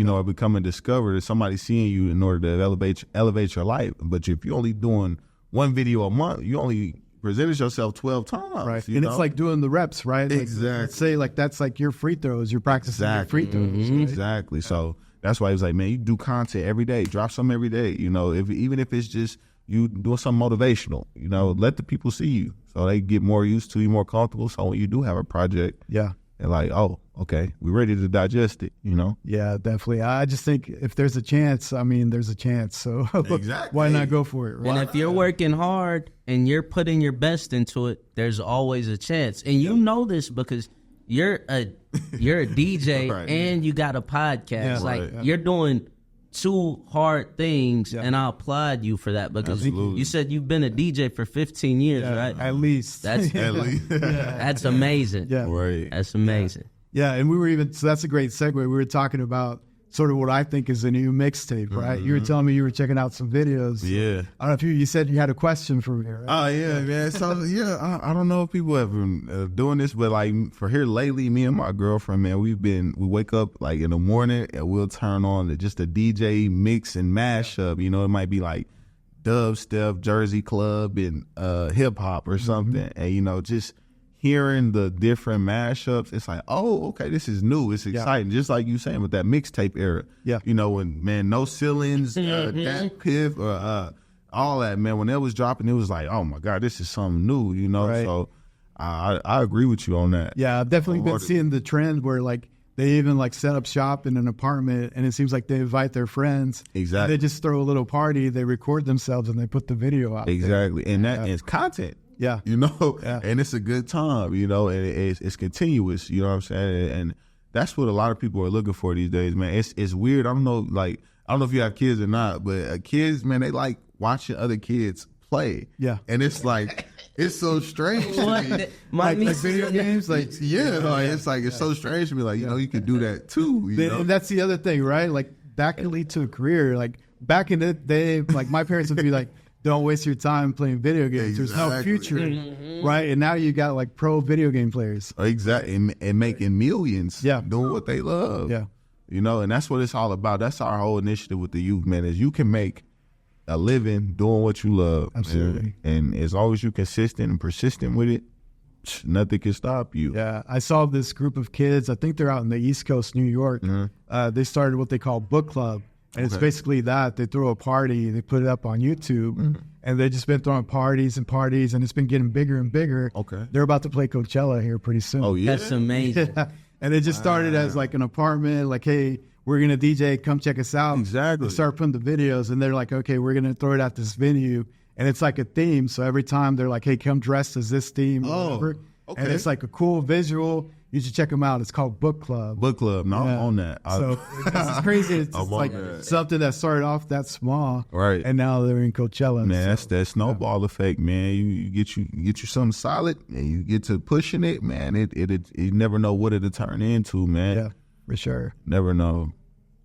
Or becoming discovered, somebody seeing you in order to elevate your life. But if you're only doing one video a month, you only presented yourself 12 times.
Right. And it's like doing the reps, right?
Exactly.
Let's say that's like your free throws. You're practicing your free throws.
Mm-hmm. Right? Exactly. So that's why he was like, man, you do content every day. Drop something every day. Even if it's just you doing something motivational, let the people see you so they get more used to you, more comfortable. So when you do have a project, and like, oh, okay, we're ready to digest it, you know?
Yeah, definitely. I just think if there's a chance, I mean, there's a chance. So
Exactly.
why not go for it? Right?
And if you're working hard and you're putting your best into it, there's always a chance. And you know this because you're a DJ
Right.
and you got a podcast.
Yeah.
Like
Right.
you're doing two hard things,
Yeah.
and I applaud you for that because
Absolutely.
you said you've been a DJ for 15 years,
Yeah,
right?
at least.
That's
At least.
that's amazing.
Yeah.
Right.
That's amazing.
Yeah, and we were even, so that's a great segue. We were talking about sort of what I think is a new mixtape, right? You were telling me you were checking out some videos.
Yeah.
I don't know if you said you had a question for me, right?
Oh yeah, man. So yeah, I don't know if people have been doing this, but like for here lately, me and my girlfriend, man, we wake up like in the morning and we'll turn on just a DJ mix and mashup. You know, it might be like dubstep, Jersey Club, and hip hop or something, and you know, just hearing the different mashups, it's like, oh, okay, this is new. It's exciting. Just like you saying with that mixtape era.
Yeah.
You know, when, man, No Ceilings, that Piff, or all that, man, when that was dropping, it was like, oh my God, this is something new, you know?
Right.
So I agree with you on that.
Yeah, I've definitely been seeing the trend where like they even like set up shop in an apartment and it seems like they invite their friends.
Exactly.
They just throw a little party, they record themselves and they put the video out.
Exactly. And that is content.
Yeah.
You know,
Yeah.
and it's a good time, you know, and it's continuous, you know what I'm saying? And that's what a lot of people are looking for these days, man. It's weird. I don't know if you have kids or not, but kids, man, they like watching other kids play.
Yeah.
And it's like, it's so strange to me.
Like video games, like
It's so strange to me. Like, you know, you can do that too, you know?
and that's the other thing, right? Like that can lead to a career. Like back in the day, like my parents would be like, don't waste your time playing video games. There's no
Exactly.
future, right? And now you got like pro video game players.
Exactly. And making millions doing what they love.
Yeah.
You know, and that's what it's all about. That's our whole initiative with the youth, man, is you can make a living doing what you love.
Absolutely.
And as long as you're consistent and persistent with it, nothing can stop you.
Yeah, I saw this group of kids. I think they're out in the East Coast, New York. They started what they call book club. And it's basically that. They throw a party, they put it up on YouTube, and they've just been throwing parties, and it's been getting bigger and bigger.
Okay.
They're about to play Coachella here pretty soon.
Oh, yeah?
That's amazing.
Yeah. And it just started as like an apartment, like, hey, we're going to DJ, come check us out.
Exactly.
They start putting the videos, and they're like, okay, we're going to throw it at this venue. And it's like a theme. So every time they're like, hey, come dressed as this theme. Or whatever.
Okay.
And it's like a cool visual. You should check them out. It's called Book Club.
Book club. No, I'm on that.
So it's crazy. It's
I'm
just
on
like
that.
something that started off that small,
Right.
And now they're in Coachella.
Man,
So,
that's that snowball effect, man. You get you something solid, and you get to pushing it, man. You never know what it'll turn into, man.
yeah, for sure.
Never know.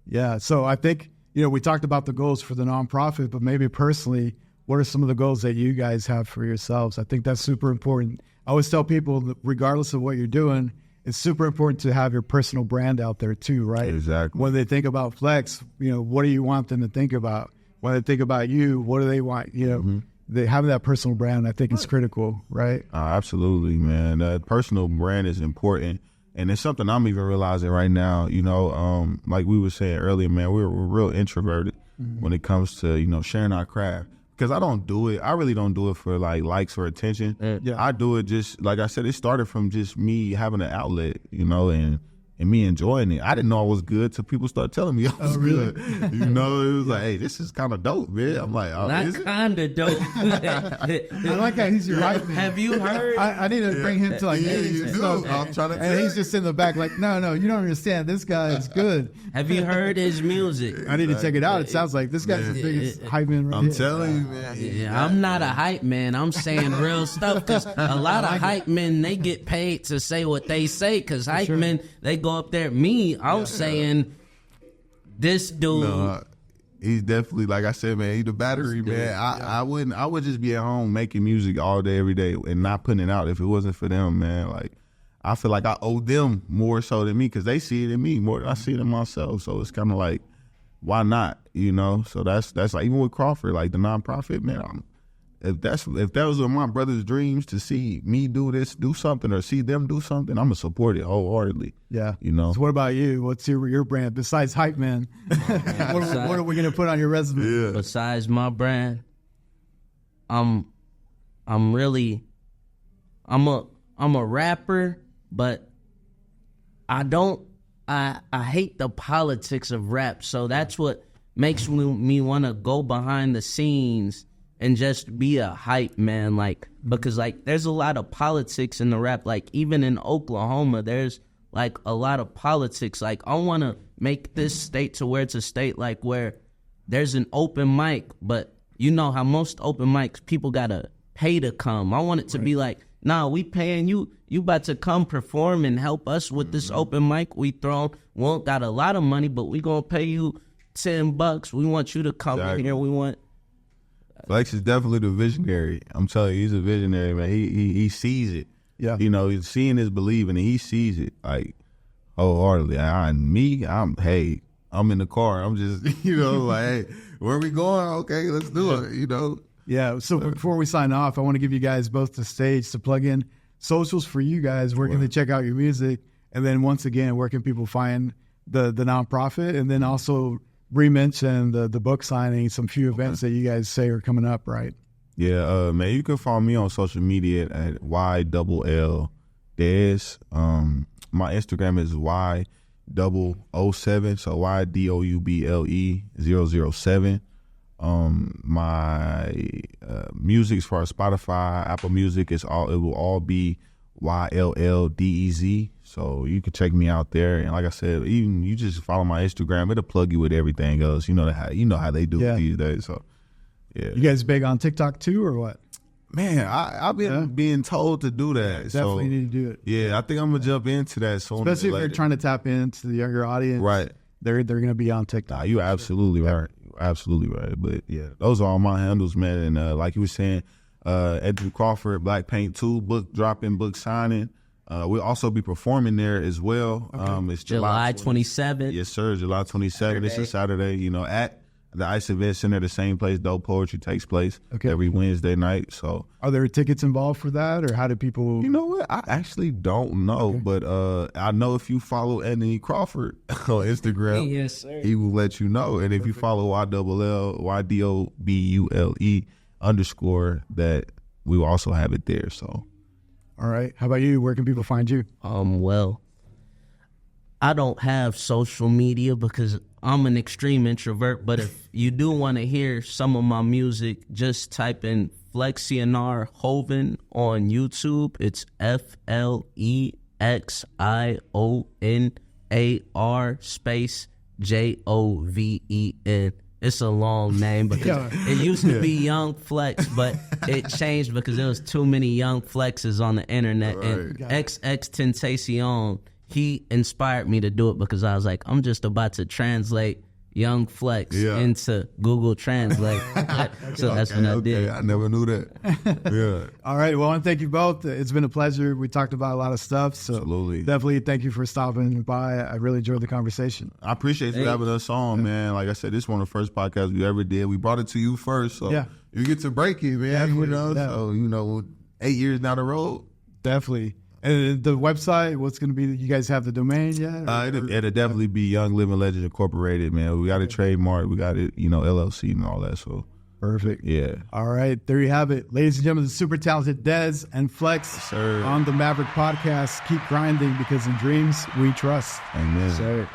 Yeah. So I think, we talked about the goals for the nonprofit, but maybe personally, what are some of the goals that you guys have for yourselves? I think that's super important. I always tell people that regardless of what you're doing, it's super important to have your personal brand out there too, right?
Exactly.
When they think about Flex, what do you want them to think about? When they think about you, what do they want? They having that personal brand, I think is critical, right?
Absolutely, man. That personal brand is important, and it's something I'm even realizing right now. Like we were saying earlier, man, we're real introverted when it comes to sharing our craft. Because I don't do it. I really don't do it for like likes or attention.
Yeah.
I do it just, like I said, it started from just me having an outlet, and me enjoying it. I didn't know I was good till people started telling me I was good. It was like, hey, this is kind of dope, man. I'm like, oh, is
Not
it?
kind of dope.
I like how he's your hype man.
Have you heard?
I need to bring him to like
Yeah,
meetings
you
and
do.
stuff.
I'm trying to
And
tell
he's
you.
just in the back like, no, you don't understand. This guy is good.
Have you heard his music?
I need to check it out. It sounds like this guy's the biggest hype man right
I'm
here.
telling you, man.
Yeah, I'm not a hype man. I'm saying real stuff because a lot of hype men, they get paid to say what they say because hype men, they go up there. I'm saying this dude.
No, he's definitely, like I said, man, he's the battery, man. I would just be at home making music all day, every day, and not putting it out if it wasn't for them, man. Like, I feel like I owe them more so than me because they see it in me more than I see it in myself. So it's kind of like, why not? So that's like, even with Crawford, like the nonprofit, man. If that was one of my brother's dreams to see me do something, or see them do something, I'm gonna support it wholeheartedly.
Yeah.
So
what about you? What's your brand besides hype man? what are we gonna put on your resume?
Yeah.
Besides my brand, I'm a rapper, but I hate the politics of rap. So that's what makes me want to go behind the scenes and just be a hype man. Like, because like there's a lot of politics in the rap. Like even in Oklahoma, there's like a lot of politics. Like I want to make this state to where it's a state like where there's an open mic, but you know how most open mics, people got to pay to come. I want it to be like, nah, we paying you. You about to come perform and help us with this open mic we thrown. We won't got a lot of money, but we going to pay you $10. We want you to come in here. We want...
Flex is definitely the visionary. I'm telling you, he's a visionary, man. He sees it.
Yeah.
You know, he's seeing is believing, and he sees it, like, wholeheartedly. I'm in the car. I'm just, you know, like, hey, where are we going? Okay, let's do it, you know.
Yeah, so before we sign off, I want to give you guys both the stage to plug in socials for you guys. Where can they check out your music? And then once again, where can people find the nonprofit? And then also re-mention the book signing, some few events that you guys say are coming up, right?
Yeah, man, you can follow me on social media at YdoubleL Dez. My Instagram is Y007, so YDOUBLE 007. My music as far as Spotify, Apple Music, it will all be YLLDEZ. So you can check me out there, and like I said, even you just follow my Instagram, it'll plug you with everything else. You know how they do it these days. So yeah,
you guys big on TikTok too, or what?
Man, I've been being told to do that.
Definitely need to do it.
Yeah, I think I'm gonna jump into that soon.
Especially if you're trying to tap into the younger audience,
right?
They're gonna be on TikTok.
Nah, you're absolutely right. Absolutely right. But yeah, those are all my handles, man. And like you were saying, Edward Crawford, Black Paint 2, book dropping, book signing. We'll also be performing there as well.
Okay.
It's
July 27th.
Yes, sir. July 27th. It's a Saturday, you know, at the ICE Event Center, the same place Dope Poetry takes place every Wednesday night. So,
are there tickets involved for that, or how do people?
You know what? I actually don't know, but I know if you follow Anthony Crawford on Instagram,
yes, sir,
he will let you know. And if you follow YdoubleL, YDOUBLE _ that we will also have it there. So,
all right. How about you? Where can people find you?
Well, I don't have social media because I'm an extreme introvert, but if you do want to hear some of my music, just type in Flexionar Hoven on YouTube. It's FLEXIONAR_JOVEN. It's a long name because it used to be Young Flex, but it changed because there was too many Young Flexes on the internet. Right. And XXXTentacion, he inspired me to do it because I was like, I'm just about to translate Young Flex into Google Translate. So that's what I did.
I never knew that. Yeah.
All right. Well, and thank you both. It's been a pleasure. We talked about a lot of stuff. So
absolutely. Definitely
thank you for stopping by. I really enjoyed the conversation.
I appreciate you having us on, man. Like I said, this is one of the first podcasts we ever did. We brought it to you first. So you get to break it, man.
Definitely.
You know, so, you know, 8 years down the road.
Definitely. And the website, what's going to be? You guys have the domain yet?
It'll definitely be Young Living Legends Incorporated, man. We got a trademark. We got it, you know, LLC and all that. So
perfect.
Yeah.
All right. There you have it. Ladies and gentlemen, the super talented Dez and Flex on the Maverick Podcast. Keep grinding because in dreams we trust.
Amen.
Sir.